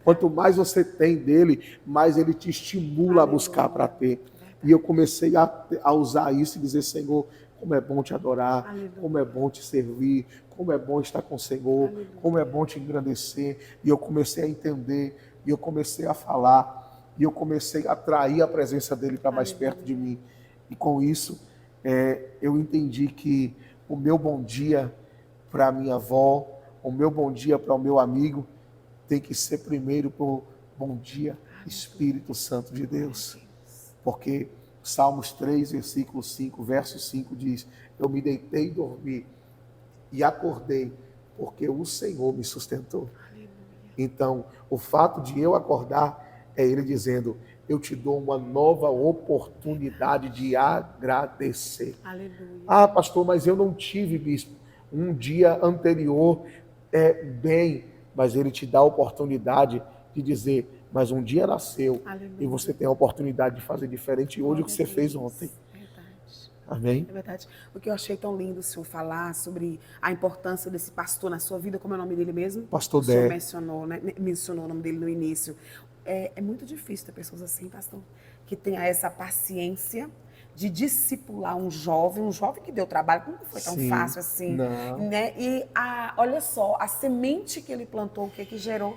Quanto mais você tem dele, mais ele te estimula a buscar para ter. E eu comecei a usar isso e dizer, Senhor, como é bom te adorar, como é bom te servir, como é bom estar com o Senhor, como é bom te engrandecer. E eu comecei a entender, e eu comecei a falar, e eu comecei a atrair a presença dele para mais perto de mim. E com isso, eu entendi que o meu bom dia para a minha avó, o meu bom dia para o meu amigo, tem que ser primeiro por bom dia, Espírito Santo de Deus. Porque Salmos 3, versículo 5, verso 5 diz, eu me deitei e dormi e acordei, porque o Senhor me sustentou. Aleluia. Então, o fato de eu acordar é Ele dizendo, eu te dou uma nova oportunidade de agradecer. Aleluia. Ah, pastor, mas eu não tive, bispo, um dia anterior bem, mas Ele te dá a oportunidade de dizer, mas um dia nasceu. Aleluia. E você tem a oportunidade de fazer diferente hoje do que você fez ontem. Verdade. Amém? É verdade. O que eu achei tão lindo o senhor falar sobre a importância desse pastor na sua vida, como é o nome dele mesmo? Pastor Dé. O senhor mencionou, né? Mencionou o nome dele no início. É muito difícil ter pessoas assim, pastor, que tenha essa paciência de discipular um jovem que deu trabalho, não foi tão fácil assim. Não. Né? E olha só, a semente que ele plantou, o que gerou?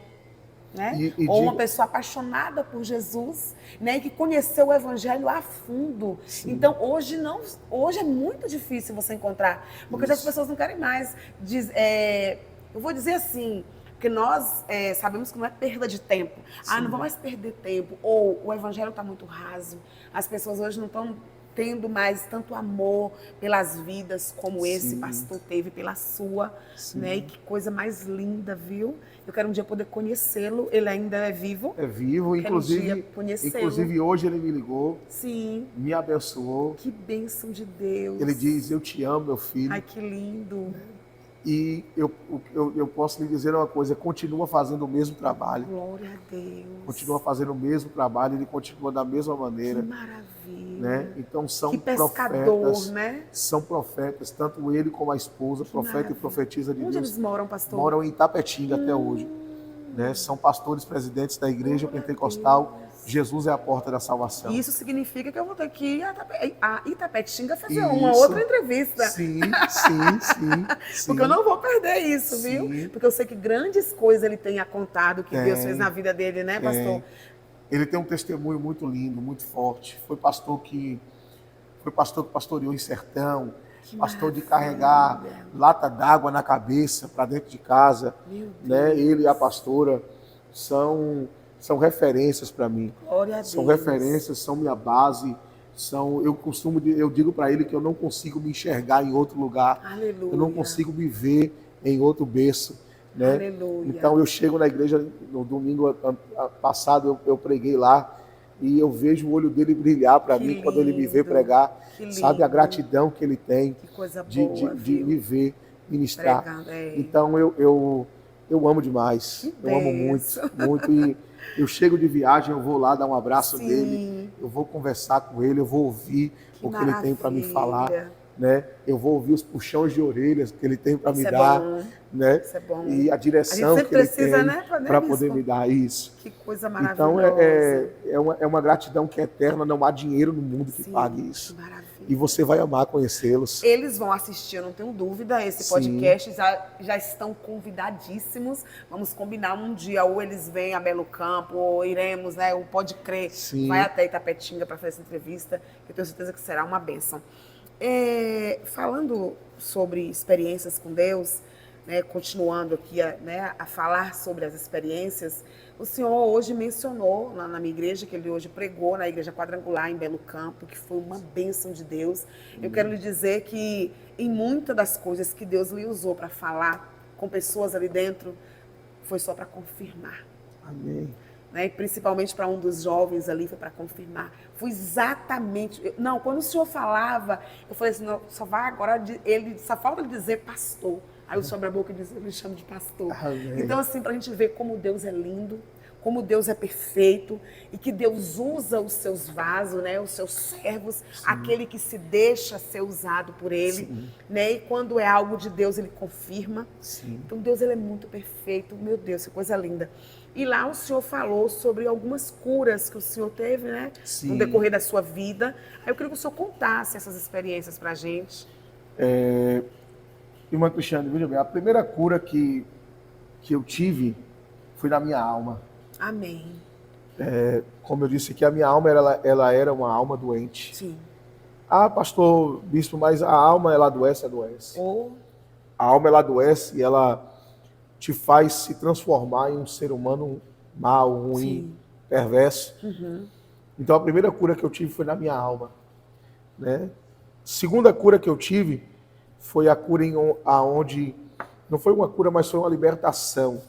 Né? Ou uma pessoa apaixonada por Jesus, né? E que conheceu o Evangelho a fundo. Sim. Então hoje é muito difícil você encontrar, porque as pessoas não querem mais. Eu vou dizer assim, Porque nós sabemos que não é perda de tempo. Ah, não vou mais perder tempo. Ou o evangelho está muito raso. As pessoas hoje não estão tendo mais tanto amor pelas vidas como esse pastor teve pela sua, né? E que coisa mais linda, viu? Eu quero um dia poder conhecê-lo. Ele ainda é vivo? É vivo, inclusive hoje ele me ligou, me abençoou. Que bênção de Deus. Ele diz, eu te amo, meu filho. Ai, que lindo. E eu posso lhe dizer uma coisa, continua fazendo o mesmo trabalho. Glória a Deus. Continua fazendo o mesmo trabalho, ele continua da mesma maneira. Que maravilha. Né? Então são que pescador, profetas, né? São profetas, tanto ele como a esposa, que profeta maravilha. E profetiza de Onde Deus. Onde eles moram, pastor? Moram em Itapetinga até hoje. Né? São pastores presidentes da igreja pentecostal. Jesus é a porta da salvação. Isso significa que eu vou ter que ir a Itapetinga fazer uma outra entrevista. Sim. Porque eu não vou perder isso, viu? Porque eu sei que grandes coisas ele tem a contar do que Deus fez na vida dele, né, pastor? Ele tem um testemunho muito lindo, muito forte. Foi pastor que pastoreou em sertão, pastor de carregar lata d'água na cabeça para dentro de casa. Né? Ele e a pastora são referências para mim. Glória a Deus. São referências, são minha base. Eu digo para ele que eu não consigo me enxergar em outro lugar. Aleluia. Eu não consigo me ver em outro berço. Né? Aleluia. Então eu chego na igreja no domingo passado, eu preguei lá e eu vejo o olho dele brilhar para mim quando ele me vê pregar. Sabe a gratidão que ele tem de me ver ministrar. Pregando, Então eu amo demais. Eu amo muito. E eu chego de viagem, eu vou lá dar um abraço dele, eu vou conversar com ele, eu vou ouvir o que ele tem para me falar. Né? Eu vou ouvir os puxões de orelhas que ele tem para me dar, né? Isso é bom. E a direção que ele tem para poder me dar isso. Que coisa maravilhosa. Então é uma gratidão que é eterna, não há dinheiro no mundo que pague isso. Que maravilha. E você vai amar conhecê-los. Eles vão assistir, eu não tenho dúvida, esse podcast, já estão convidadíssimos. Vamos combinar um dia, ou eles vêm a Belo Campo, ou iremos, né? Ou pode crer, vai até Itapetinga para fazer essa entrevista, que eu tenho certeza que será uma bênção. Falando sobre experiências com Deus, né, continuando aqui a falar sobre as experiências, o senhor hoje mencionou lá na minha igreja, que ele hoje pregou na igreja quadrangular em Belo Campo, que foi uma bênção de Deus. Eu quero lhe dizer que em muitas das coisas que Deus lhe usou para falar com pessoas ali dentro, foi só para confirmar. Amém. Né? E principalmente para um dos jovens ali, foi para confirmar. Foi exatamente... quando o senhor falava, eu falei assim, não, só vai agora, só falta ele dizer pastor. Aí o senhor abre a boca e diz, eu me chamo de pastor. Amém. Então, assim, para a gente ver como Deus é lindo, como Deus é perfeito e que Deus usa os seus vasos, né, os seus servos, aquele que se deixa ser usado por Ele, né, e quando é algo de Deus, Ele confirma. Então, Deus ele é muito perfeito, meu Deus, que coisa linda. E lá o senhor falou sobre algumas curas que o senhor teve, né, no decorrer da sua vida. Aí eu queria que o senhor contasse essas experiências para a gente. Irmã Cristiane, veja bem, a primeira cura que eu tive foi na minha alma. Amém. Como eu disse que a minha alma ela era uma alma doente. Sim. Ah, pastor, bispo, mas a alma ela adoece. A alma ela adoece e ela te faz se transformar em um ser humano mau, ruim, perverso. Então a primeira cura que eu tive foi na minha alma, né? Segunda cura que eu tive foi a cura aonde não foi uma cura, mas foi uma libertação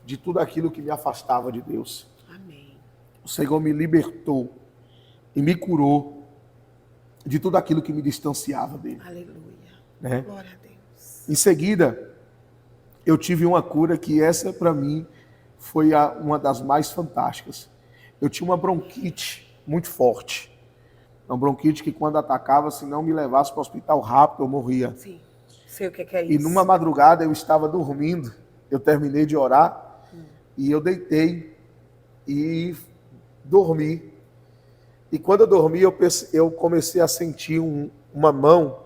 de tudo aquilo que me afastava de Deus. Amém. O Senhor me libertou e me curou de tudo aquilo que me distanciava dele. Aleluia. Né? Glória a Deus. Em seguida, eu tive uma cura que essa para mim foi uma das mais fantásticas. Eu tinha uma bronquite muito forte. Uma bronquite que quando atacava, se não me levasse para o hospital rápido, eu morria. Sim, sei o que é isso. E numa madrugada eu estava dormindo, eu terminei de orar e eu deitei e dormi. E quando eu dormi, eu comecei a sentir uma mão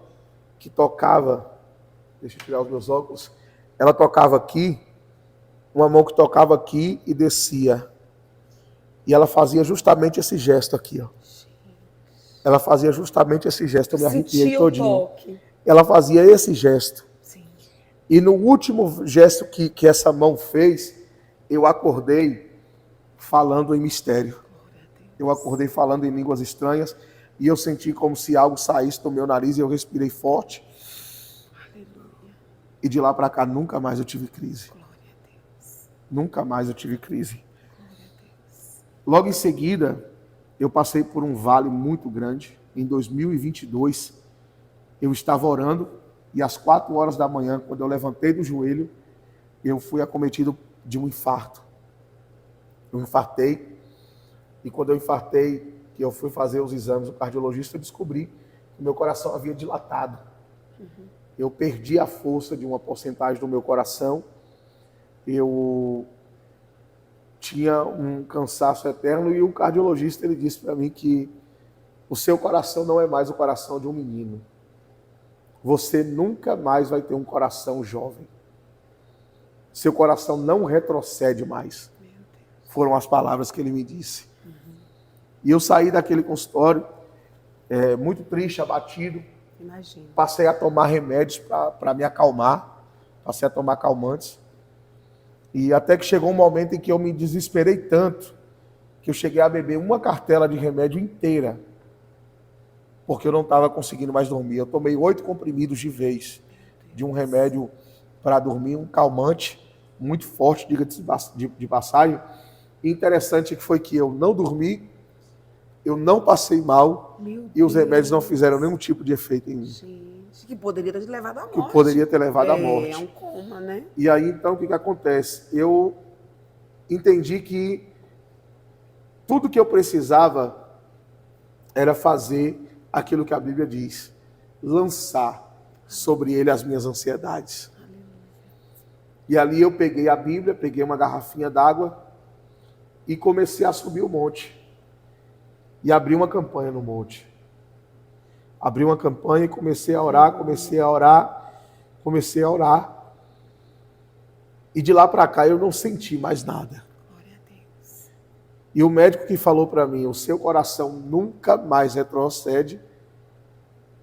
que tocava, deixa eu tirar os meus óculos, ela tocava aqui, uma mão que tocava aqui e descia. E ela fazia justamente esse gesto aqui, ó. Ela fazia justamente esse gesto, eu me arrepiei todinho. Ela fazia esse gesto. Sim. E no último gesto que essa mão fez, eu acordei falando em mistério. Eu acordei falando em línguas estranhas e eu senti como se algo saísse do meu nariz e eu respirei forte. Aleluia. E de lá para cá nunca mais eu tive crise. Glória a Deus. Nunca mais eu tive crise. Glória a Deus. Logo em seguida, eu passei por um vale muito grande. Em 2022, eu estava orando e às 4 horas da manhã, quando eu levantei do joelho, eu fui acometido de um infarto. Eu infartei e quando eu infartei, que eu fui fazer os exames do cardiologista, eu descobri que meu coração havia dilatado. Eu perdi a força de uma porcentagem do meu coração. Eu tinha um cansaço eterno e o cardiologista ele disse para mim que o seu coração não é mais o coração de um menino. Você nunca mais vai ter um coração jovem. Seu coração não retrocede mais. Foram as palavras que ele me disse. E eu saí daquele consultório muito triste, abatido. Imagina. Passei a tomar remédios para me acalmar. Passei a tomar calmantes. E até que chegou um momento em que eu me desesperei tanto que eu cheguei a beber uma cartela de remédio inteira. Porque eu não estava conseguindo mais dormir. Eu tomei 8 comprimidos de vez de um remédio para dormir, um calmante muito forte, diga-se de passagem. E interessante que foi que eu não dormi, eu não passei mal e os remédios não fizeram nenhum tipo de efeito em mim. Gente, que poderia ter levado à morte. Que poderia ter levado à morte. É um coma, né? E aí, então, o que acontece? Eu entendi que tudo que eu precisava era fazer aquilo que a Bíblia diz, lançar sobre ele as minhas ansiedades. E ali eu peguei a Bíblia, peguei uma garrafinha d'água e comecei a subir o monte. E abri uma campanha no monte. Abri uma campanha e comecei a orar, comecei a orar. E de lá para cá eu não senti mais nada. Glória a Deus. E o médico que falou para mim, o seu coração nunca mais retrocede,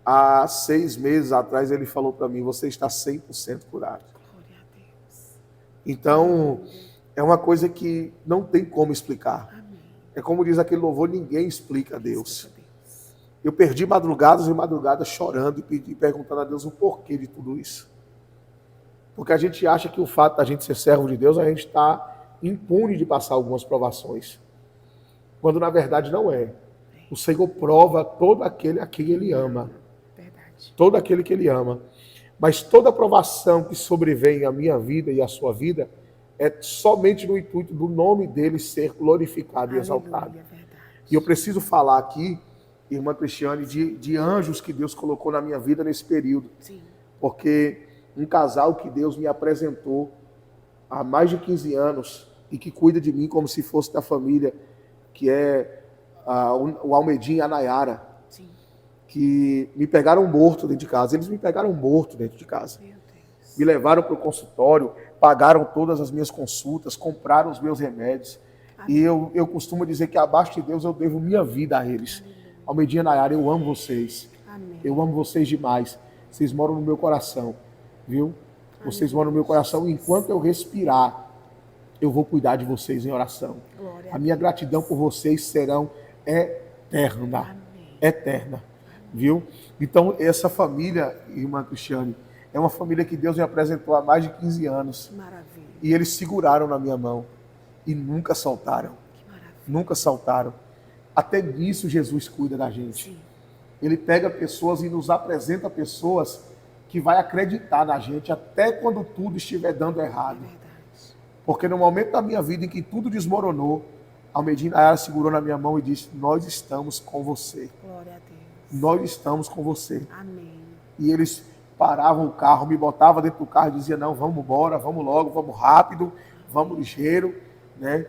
há 6 meses atrás ele falou para mim, você está 100% curado. Glória a Deus. Então, é uma coisa que não tem como explicar. Amém. É como diz aquele louvor, ninguém explica a Deus. Glória a Deus. Eu perdi madrugadas e madrugadas chorando e perguntando a Deus o porquê de tudo isso. Porque a gente acha que o fato da gente ser servo de Deus, a gente está impune de passar algumas provações. Quando na verdade não é. O Senhor prova todo aquele a quem Ele ama. Verdade. Todo aquele que Ele ama. Mas toda provação que sobrevém à minha vida e à sua vida é somente no intuito do nome dele ser glorificado e exaltado. Aleluia, verdade. E eu preciso falar aqui, irmã Cristiane, de anjos que Deus colocou na minha vida nesse período. Sim. Porque um casal que Deus me apresentou há mais de 15 anos e que cuida de mim como se fosse da família, que é o Almedinho e a Nayara, Sim. que me pegaram morto dentro de casa. Eles me pegaram morto dentro de casa. Meu Deus. Me levaram para o consultório, pagaram todas as minhas consultas, compraram os meus remédios. Amém. E eu costumo dizer que abaixo de Deus eu devo minha vida a eles. Almedinha e Nayara, eu amo vocês. Amém. Eu amo vocês demais. Vocês moram no meu coração, viu? Vocês moram no meu coração. Enquanto eu respirar, eu vou cuidar de vocês em oração. Glória A minha gratidão por vocês serão eterna. Amém. Eterna. Viu? Então, essa família, irmã Cristiane, é uma família que Deus me apresentou há mais de 15 anos. Maravilha. E eles seguraram na minha mão e nunca soltaram. Que maravilha. Nunca soltaram. Até nisso Jesus cuida da gente. Sim. Ele pega pessoas e nos apresenta pessoas que vai acreditar na gente até quando tudo estiver dando errado. Verdade. Porque no momento da minha vida em que tudo desmoronou, Almedinha Nayara segurou na minha mão e disse, nós estamos com você. Glória a Deus. Nós estamos com você. Amém. E eles paravam o carro, me botavam dentro do carro e diziam, não, vamos embora, vamos logo, vamos rápido, vamos ligeiro, né?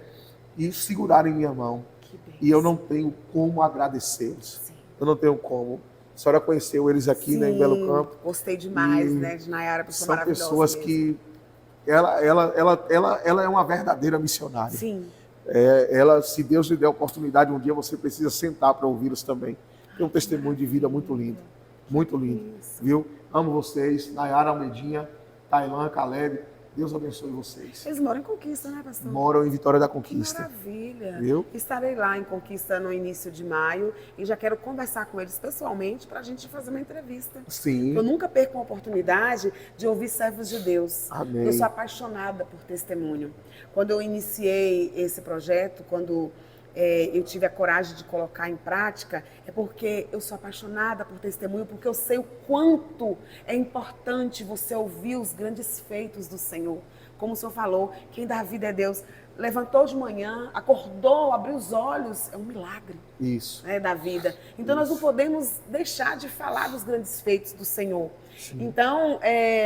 E seguraram em minha mão. Que bênção. E eu não tenho como agradecê-los. Sim. Eu não tenho como. A senhora conheceu eles aqui, né, em Belo Campo. Gostei demais, E né, de Nayara, pessoa São maravilhosa pessoas mesmo. que... Ela é uma verdadeira missionária. Sim. Se Deus lhe der a oportunidade, um dia você precisa sentar para ouvi-los também. Tem um testemunho de vida muito lindo. Muito lindo. Isso. Viu? Amo vocês. Nayara, Almedinha, Tailã, Caleb, Deus abençoe vocês. Eles moram em Conquista, né, pastor? Moram em Vitória da Conquista. Maravilha. Viu? Estarei lá em Conquista no início de maio e já quero conversar com eles pessoalmente para a gente fazer uma entrevista. Sim. Eu nunca perco uma oportunidade de ouvir servos de Deus. Amém. Eu sou apaixonada por testemunho. Quando eu iniciei esse projeto, quando eu tive a coragem de colocar em prática, é porque eu sou apaixonada por testemunho, porque eu sei o quanto é importante você ouvir os grandes feitos do Senhor. Como o Senhor falou, quem dá a vida é Deus. Levantou de manhã, acordou, abriu os olhos, é um milagre. Isso. Né, da vida. Então nós não podemos deixar de falar dos grandes feitos do Senhor. Sim. Então,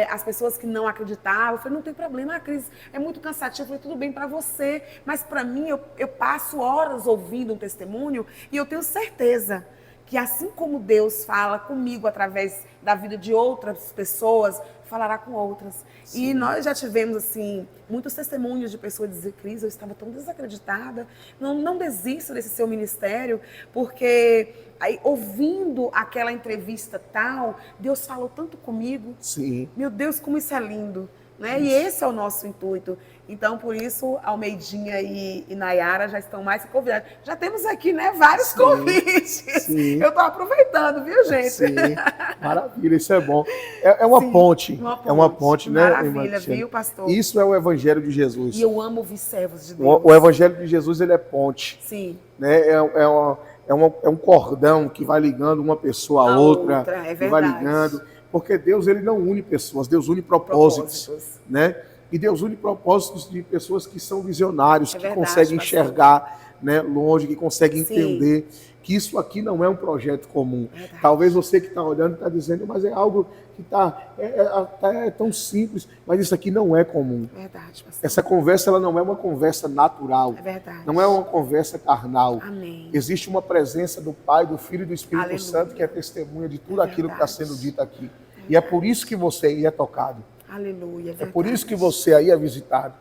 as pessoas que não acreditavam, eu falei, não tem problema, a crise é muito cansativa. Eu falei, tudo bem para você, mas para mim, eu passo horas ouvindo um testemunho e eu tenho certeza que assim como Deus fala comigo através da vida de outras pessoas, falará com outras. Sim. E nós já tivemos, assim, muitos testemunhos de pessoas dizer, Cris, eu estava tão desacreditada, não desista desse seu ministério, porque aí, ouvindo aquela entrevista tal, Deus falou tanto comigo. Sim. Meu Deus, como isso é lindo. Né? E esse é o nosso intuito. Então, por isso, Almeidinha e Nayara já estão mais que convidados. Já temos aqui, né, vários convites. Sim. Eu estou aproveitando, viu, gente? Sim. Maravilha, isso é bom. É uma ponte. É uma ponte, né? Maravilha, viu, pastor? Isso é o Evangelho de Jesus. E eu amo ouvir servos de Deus. O Evangelho de Jesus, ele é ponte. Sim. Né? É um cordão que vai ligando uma pessoa a outra. É verdade. Que vai ligando. Porque Deus, ele não une pessoas, Deus une propósitos. Né? E Deus une propósitos de pessoas que são visionários, que conseguem enxergar, né, longe, que conseguem entender que isso aqui não é um projeto comum. Verdade. Talvez você que está olhando está dizendo, mas é algo que é tão simples, mas isso aqui não é comum. Verdade, pastor. Essa conversa, ela não é uma conversa natural. É verdade. Não é uma conversa carnal. Amém. Existe uma presença do Pai, do Filho e do Espírito Santo que é testemunha de tudo aquilo que está sendo dito aqui. E é por isso que você aí é tocado. Aleluia. É por isso que você aí é visitado.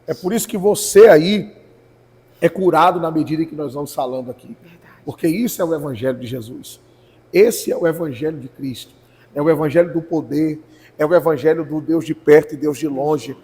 É por isso que você aí é curado na medida em que nós vamos falando aqui. Porque isso é o Evangelho de Jesus. Esse é o Evangelho de Cristo. É o Evangelho do poder. É o Evangelho do Deus de perto e Deus de longe.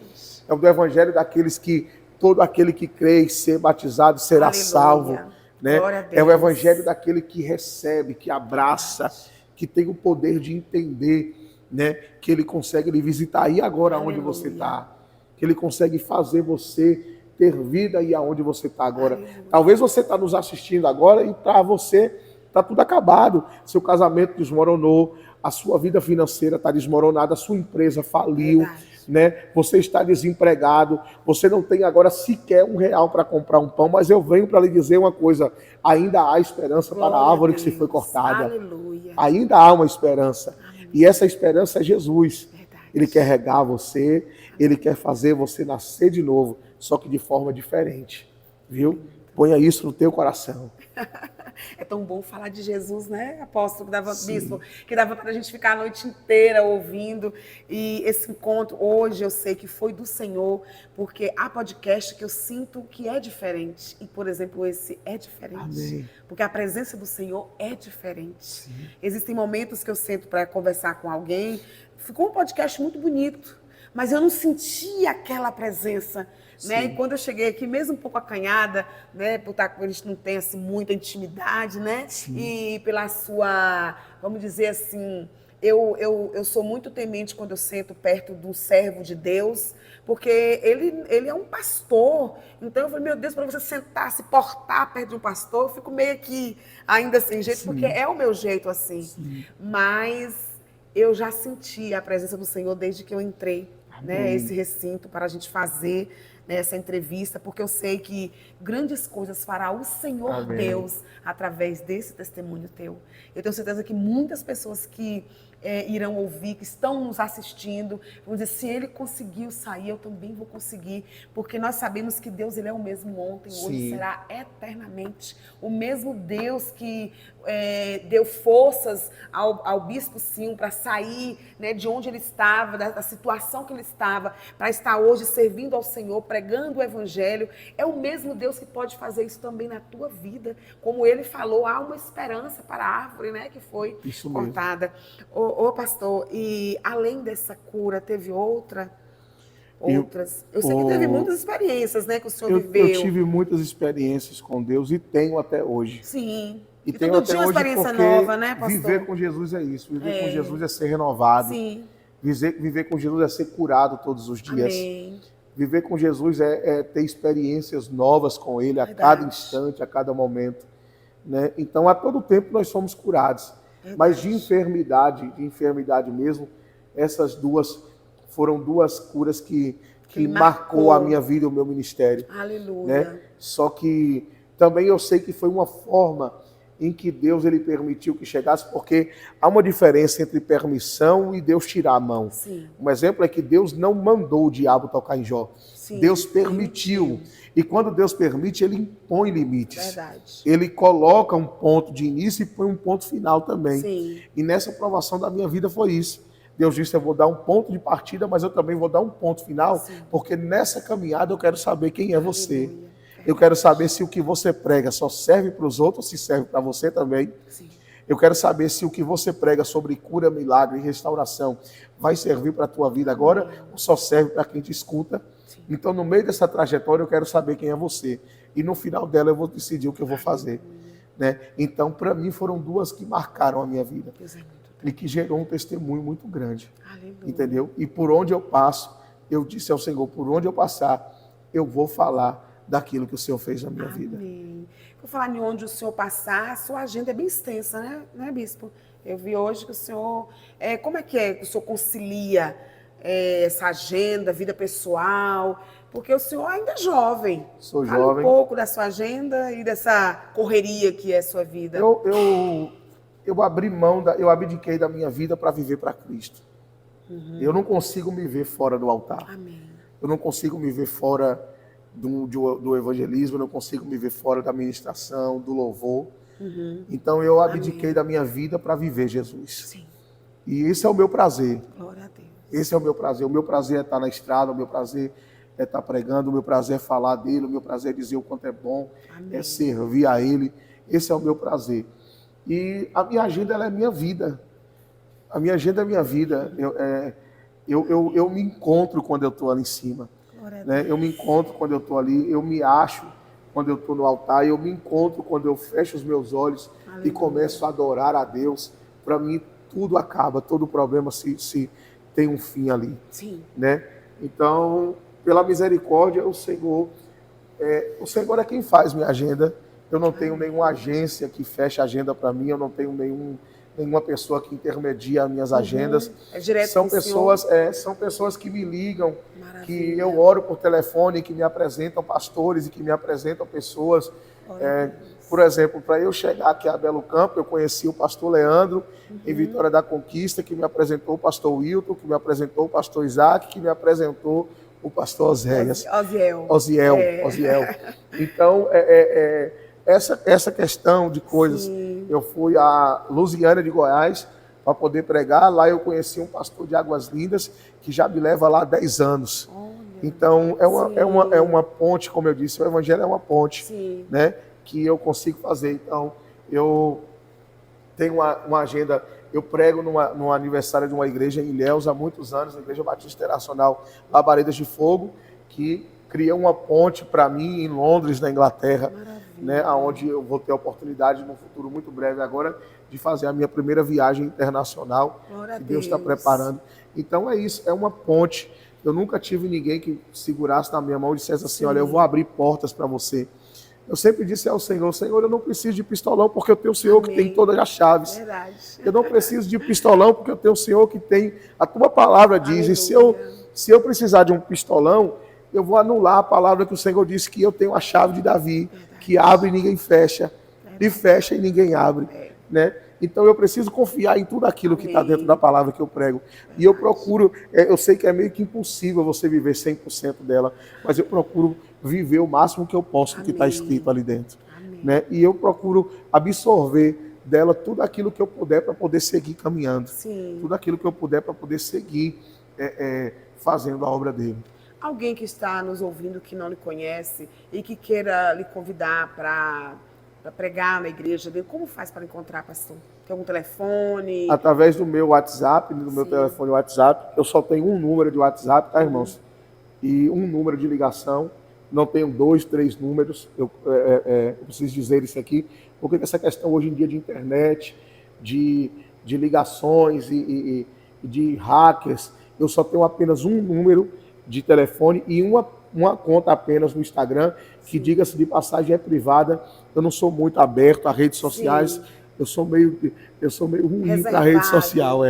É o Evangelho daqueles que todo aquele que crê e ser batizado será salvo. Né? É o Evangelho daquele que recebe, que abraça, que tem o poder de entender, né, que ele consegue lhe visitar aí agora onde você está, que ele consegue fazer você ter vida aí aonde você está agora. Talvez você está nos assistindo agora e para você está tudo acabado, seu casamento desmoronou, a sua vida financeira está desmoronada, a sua empresa faliu, né? Você está desempregado, você não tem agora sequer R$1 para comprar um pão, mas eu venho para lhe dizer uma coisa, ainda há esperança para a árvore que se foi cortada. Aleluia. Ainda há uma esperança. E essa esperança é Jesus. Ele quer regar você, ele quer fazer você nascer de novo, só que de forma diferente. Viu? Ponha isso no teu coração. É tão bom falar de Jesus, né, apóstolo, bispo, que dava para a gente ficar a noite inteira ouvindo. E esse encontro, hoje, eu sei que foi do Senhor, porque há podcast que eu sinto que é diferente. E, por exemplo, esse é diferente. Amém. Porque a presença do Senhor é diferente. Sim. Existem momentos que eu sento para conversar com alguém, ficou um podcast muito bonito, mas eu não senti aquela presença. Né? E quando eu cheguei aqui, mesmo um pouco acanhada, né, por estar com eles, não tem assim, muita intimidade, né? E pela sua, vamos dizer assim, eu sou muito temente quando eu sento perto de um servo de Deus, porque ele é um pastor. Então eu falei, meu Deus, para você sentar, se portar perto de um pastor, eu fico meio que ainda sem jeito, porque é o meu jeito assim. Mas eu já senti a presença do Senhor desde que eu entrei, né, esse recinto para a gente fazer essa entrevista, porque eu sei que grandes coisas fará o Senhor Deus através desse testemunho teu. Eu tenho certeza que muitas pessoas que irão ouvir, que estão nos assistindo, vão dizer, se ele conseguiu sair, eu também vou conseguir, porque nós sabemos que Deus, ele é o mesmo ontem, hoje, será eternamente. O mesmo Deus que deu forças ao Bispo Sim para sair, né, de onde ele estava, da situação que ele estava, para estar hoje servindo ao Senhor, pregando o Evangelho, é o mesmo Deus que pode fazer isso também na tua vida. Como ele falou, há uma esperança para a árvore, né, que foi cortada. Ô, pastor, e além dessa cura, teve outras? Eu sei que teve muitas experiências, né, que o senhor Eu viveu. tive muitas experiências com Deus e tenho até hoje. Sim. E E tenho todo até dia uma hoje experiência porque nova, né, pastor? viver com Jesus é isso. Viver com Jesus é ser renovado. Sim. Viver com Jesus é ser curado todos os dias. Amém. Viver com Jesus é ter experiências novas com Ele a Verdade. cada instante, a cada momento. Né? Então, a todo tempo nós somos curados. Verdade. Mas de enfermidade mesmo, essas duas foram duas curas que marcou a minha vida e o meu ministério. Aleluia. Né? Só que também eu sei que foi uma forma em que Deus ele permitiu que chegasse, porque há uma diferença entre permissão e Deus tirar a mão. Sim. Um exemplo é que Deus não mandou o diabo tocar em Jó. Sim. Deus permitiu. E quando Deus permite, ele impõe limites. Verdade. Ele coloca um ponto de início e põe um ponto final também. Sim. E nessa provação da minha vida foi isso. Deus disse, eu vou dar um ponto de partida, mas eu também vou dar um ponto final, Sim. porque nessa caminhada eu quero saber quem é você. Eu quero saber se o que você prega só serve para os outros, se serve para você também. Sim. Eu quero saber se o que você prega sobre cura, milagre e restauração vai servir para a tua vida agora ou só serve para quem te escuta. Sim. Então, no meio dessa trajetória, eu quero saber quem é você. E no final dela, eu vou decidir o que eu vou fazer. Né? Então, para mim, foram duas que marcaram a minha vida. E que gerou um testemunho muito grande. Aleluia. Entendeu? E por onde eu passo, eu disse ao Senhor, por onde eu passar, eu vou falar daquilo que o Senhor fez na minha vida. Vou falar em onde o senhor passar, a sua agenda é bem extensa, né, bispo? Eu vi hoje que o senhor... como é que o senhor concilia essa agenda, vida pessoal? Porque o senhor ainda é jovem. Sou Fala jovem. um pouco da sua agenda e dessa correria que é a sua vida. Eu abdiquei da minha vida para viver para Cristo. Eu não consigo me ver fora do altar. Amém. Eu não consigo me ver fora do evangelismo, eu não consigo me ver fora da ministração, do louvor. Então eu abdiquei da minha vida para viver Jesus. Sim. E esse é o meu prazer. Glória a Deus. Esse é o meu prazer. O meu prazer é estar na estrada, o meu prazer é estar pregando, o meu prazer é falar dele, o meu prazer é dizer o quanto é bom, é servir a ele. Esse é o meu prazer. E a minha agenda ela é minha vida. A minha agenda é minha vida. Eu me encontro quando eu estou ali em cima. Né? Eu me encontro quando eu estou ali, eu me acho quando eu estou no altar, eu me encontro quando eu fecho os meus olhos e começo a adorar a Deus. Para mim, tudo acaba, todo problema se tem um fim ali. Sim. Né? Então, pela misericórdia, o Senhor é quem faz minha agenda. Eu não tenho nenhuma agência que feche a agenda para mim, eu não tenho nenhuma pessoa que intermedia as minhas agendas. É direto são com o senhor? São pessoas que me ligam, Maravilha. que eu oro por telefone, que me apresentam pastores e que me apresentam pessoas. Por exemplo, para eu chegar aqui a Belo Campo, eu conheci o pastor Leandro em Vitória da Conquista, que me apresentou o pastor Wilton, que me apresentou o pastor Isaac, que me apresentou o pastor Oséias. Osiel. Então, essa questão de coisas. Sim. Eu fui a Lusiânia de Goiás para poder pregar. Lá eu conheci um pastor de Águas Lindas que já me leva lá há 10 anos. Então é uma ponte, como eu disse, o evangelho é uma ponte. Sim. Né, que eu consigo fazer. Então eu tenho uma agenda. Eu prego no aniversário de uma igreja em Ilhéus há muitos anos, a Igreja Batista Internacional Labaredas de Fogo, que cria uma ponte para mim em Londres, na Inglaterra. Maravilha. Né, onde eu vou ter a oportunidade, num futuro muito breve agora, de fazer a minha primeira viagem internacional, que Deus está preparando. Então é isso, é uma ponte. Eu nunca tive ninguém que segurasse na minha mão e dissesse assim, olha, eu vou abrir portas para você. Eu sempre disse ao Senhor, Senhor, eu não preciso de pistolão porque eu tenho o Senhor que tem todas as chaves. Verdade. Eu não preciso de pistolão porque eu tenho o Senhor que tem, a tua palavra diz, e se eu precisar de um pistolão, eu vou anular a palavra que o Senhor disse que eu tenho a chave de Davi, que abre e ninguém fecha, e fecha e ninguém abre, né? Então eu preciso confiar em tudo aquilo que está dentro da palavra que eu prego. E eu procuro, eu sei que é meio que impossível você viver 100% dela, mas eu procuro viver o máximo que eu posso do que está escrito ali dentro. Né? E eu procuro absorver dela tudo aquilo que eu puder para poder seguir caminhando. Sim. Tudo aquilo que eu puder para poder seguir fazendo a obra dele. Alguém que está nos ouvindo que não lhe conhece e que queira lhe convidar para pregar na igreja dele, como faz para encontrar, pastor? Tem algum telefone? Através do meu WhatsApp, do meu telefone WhatsApp, eu só tenho um número de WhatsApp, tá, irmãos? E um número de ligação. Não tenho 2, 3 números. Eu preciso dizer isso aqui, porque essa questão hoje em dia de internet, de ligações e de hackers, eu só tenho apenas um número de telefone e uma conta apenas no Instagram, que, diga-se de passagem, é privada. Eu não sou muito aberto a redes sociais. Sim. Eu sou meio ruim para rede social,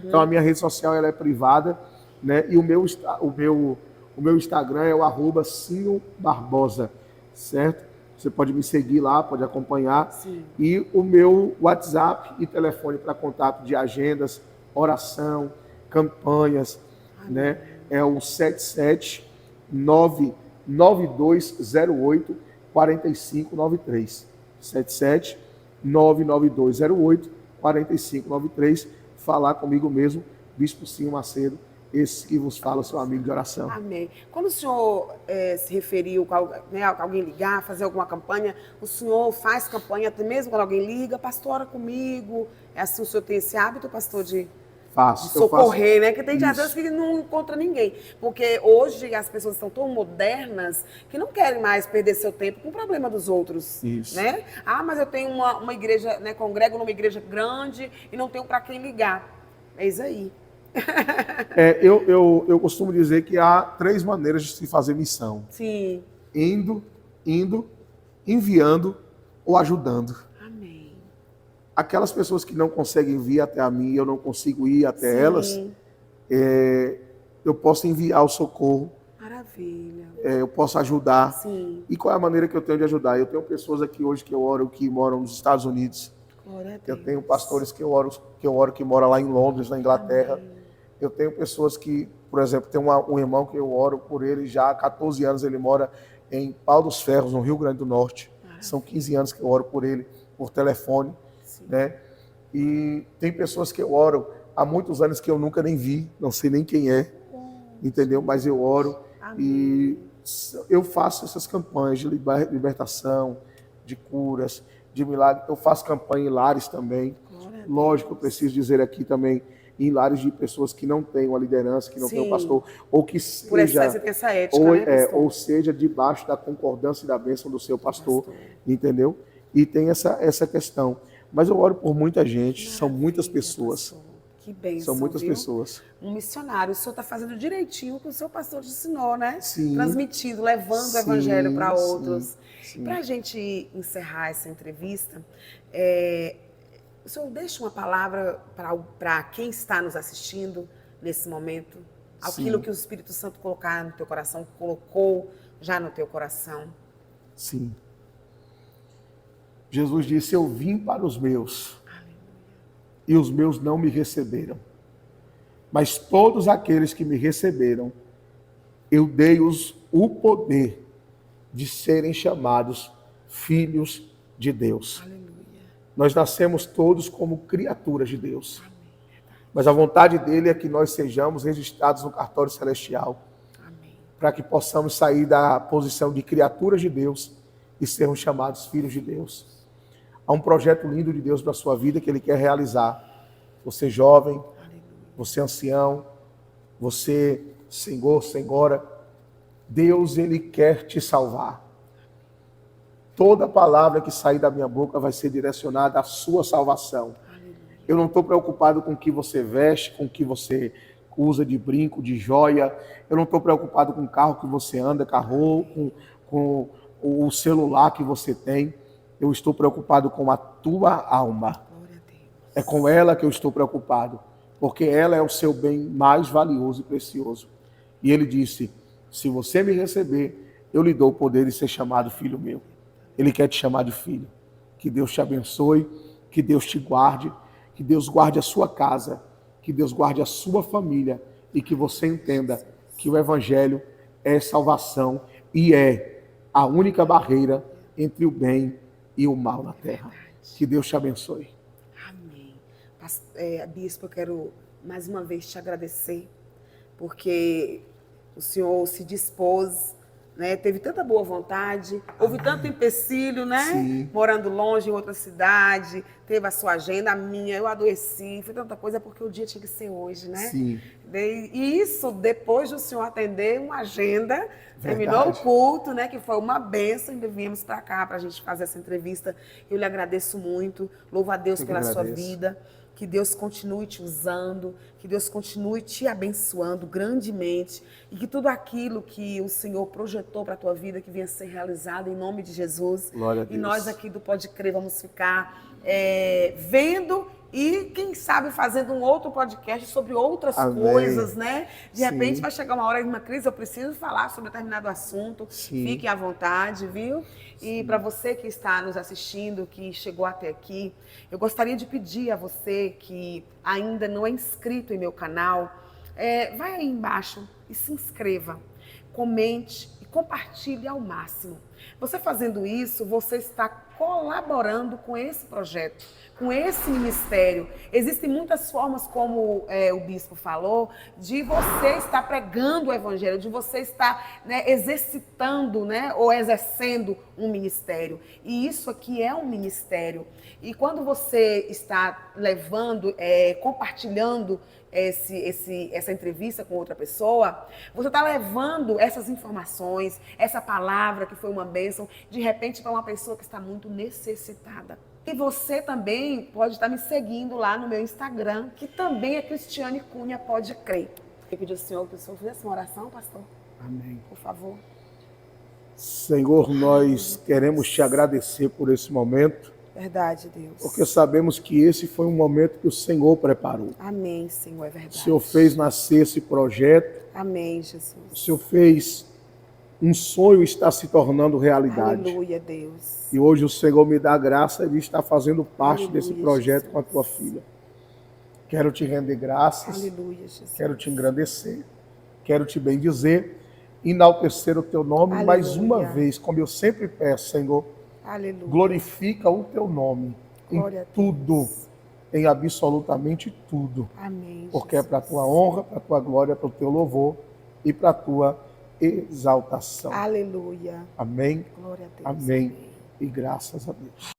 Então a minha rede social ela é privada, né? E o meu Instagram é o @Sinho Barbosa, certo? Você pode me seguir lá, pode acompanhar. Sim. E o meu WhatsApp e telefone para contato de agendas, oração, campanhas, né? É o 7799208 4593. 7799208 4593. Falar comigo mesmo, Bispo Sinho Macedo, esse que vos fala, seu amigo de oração. Amém. Quando o senhor se referiu a alguém ligar, fazer alguma campanha, o senhor faz campanha até mesmo quando alguém liga, pastor, ora comigo. É assim, o senhor tem esse hábito, pastor, de socorrer, né? Que tem dia Deus que não encontra ninguém. Porque hoje as pessoas estão tão modernas que não querem mais perder seu tempo com o problema dos outros. Isso. Né? Ah, mas eu tenho uma igreja, né? Congrego numa igreja grande e não tenho para quem ligar. É isso aí. Eu costumo dizer que há 3 maneiras de se fazer missão. Sim. Indo, enviando ou ajudando. Amém. Aquelas pessoas que não conseguem vir até a mim, eu não consigo ir até elas, eu posso enviar o socorro. Maravilha. Eu posso ajudar. Sim. E qual é a maneira que eu tenho de ajudar? Eu tenho pessoas aqui hoje que eu oro que moram nos Estados Unidos. Glória a Deus. Eu tenho pastores que eu oro que moram lá em Londres, na Inglaterra. Amém. Eu tenho pessoas que, por exemplo, tem um irmão que eu oro por ele já há 14 anos, ele mora em Pau dos Ferros, no Rio Grande do Norte. São 15 anos que eu oro por ele, por telefone. Né? E tem pessoas que eu oro há muitos anos que eu nunca nem vi, não sei nem quem é, entendeu? Mas eu oro. Amém. E eu faço essas campanhas de libertação, de curas, de milagre. Eu faço campanha em lares também. Lógico, eu preciso dizer aqui também, em lares de pessoas que não têm uma liderança, que não têm um pastor, ou que seja, por essa ética, ou seja, debaixo da concordância e da bênção do seu pastor, entendeu? E tem essa questão. Mas eu oro por muita gente, são muitas pessoas. Pastor. Que bênção, são muitas viu? pessoas. Um missionário, o senhor está fazendo direitinho o que o seu pastor te ensinou, né? Sim. Transmitindo, levando o evangelho para outros. Sim. Para a gente encerrar essa entrevista, o senhor deixa uma palavra para quem está nos assistindo nesse momento? Aquilo que o Espírito Santo colocar no teu coração, colocou já no teu coração? Sim. Jesus disse, eu vim para os meus, e os meus não me receberam. Mas todos aqueles que me receberam, eu dei-os o poder de serem chamados filhos de Deus. Aleluia. Nós nascemos todos como criaturas de Deus. Mas a vontade dele é que nós sejamos registrados no cartório celestial. Para que possamos sair da posição de criaturas de Deus e sermos chamados filhos de Deus. Há um projeto lindo de Deus para a sua vida que Ele quer realizar. Você jovem, você ancião, você senhor, senhora, Deus Ele quer te salvar. Toda palavra que sair da minha boca vai ser direcionada à sua salvação. Eu não estou preocupado com o que você veste, com o que você usa de brinco, de joia. Eu não estou preocupado com o carro que você anda, carro, com o celular que você tem. Eu estou preocupado com a tua alma. É com ela que eu estou preocupado, porque ela é o seu bem mais valioso e precioso. E ele disse, se você me receber, eu lhe dou o poder de ser chamado filho meu. Ele quer te chamar de filho. Que Deus te abençoe, que Deus te guarde, que Deus guarde a sua casa, que Deus guarde a sua família e que você entenda que o Evangelho é salvação e é a única barreira entre o bem e o mal na terra. Que Deus te abençoe. Amém. Bispo, eu quero mais uma vez te agradecer, porque o Senhor se dispôs né? Teve tanta boa vontade, houve tanto empecilho, né? Sim. Morando longe em outra cidade, teve a sua agenda, a minha, eu adoeci, foi tanta coisa porque o dia tinha que ser hoje, né? Sim. E isso, depois do senhor atender uma agenda, terminou o culto, né? Que foi uma bênção, e viemos para cá para a gente fazer essa entrevista. Eu lhe agradeço muito, louvo a Deus pela sua vida. Que Deus continue te usando, que Deus continue te abençoando grandemente e que tudo aquilo que o Senhor projetou para a tua vida que venha ser realizado em nome de Jesus. Glória a Deus. E nós aqui do Pode Crer vamos ficar vendo e, quem sabe, fazendo um outro podcast sobre outras coisas, né? De repente vai chegar uma hora, irmã Cris, eu preciso falar sobre determinado assunto. Sim. Fique à vontade, viu? E para você que está nos assistindo, que chegou até aqui, eu gostaria de pedir a você que ainda não é inscrito em meu canal, vai aí embaixo e se inscreva, comente e compartilhe ao máximo. Você fazendo isso, você está colaborando com esse projeto, com esse ministério. Existem muitas formas, como o bispo falou, de você estar pregando o evangelho, de você estar, né, exercitando, né, ou exercendo um ministério. E isso aqui é um ministério. E quando você está levando, compartilhando essa entrevista com outra pessoa, você está levando essas informações, essa palavra que foi uma bênção, de repente para uma pessoa que está muito necessitada. E você também pode estar me seguindo lá no meu Instagram, que também é Cristiane Cunha Pode Crer. Eu pedi ao Senhor que o Senhor fizesse uma oração, pastor. Amém. Por favor. Senhor, nós queremos te agradecer por esse momento. Verdade, Deus. Porque sabemos que esse foi um momento que o Senhor preparou. Amém, Senhor, é verdade. O Senhor fez nascer esse projeto. Amém, Jesus. O Senhor fez um sonho estar se tornando realidade. Aleluia, Deus. E hoje o Senhor me dá a graça de estar fazendo parte desse projeto Jesus. com a tua filha. Quero te render graças. Aleluia, Jesus. Quero te engrandecer. Quero te bendizer. Enaltecer o teu nome. Aleluia. Mais uma vez, como eu sempre peço, Senhor. Aleluia. Glorifica o teu nome. Glória em tudo. Em absolutamente tudo. Amém. Porque é para a tua honra, para a tua glória, para o teu louvor e para a tua exaltação. Aleluia. Amém. Glória a Deus. Amém. E graças a Deus.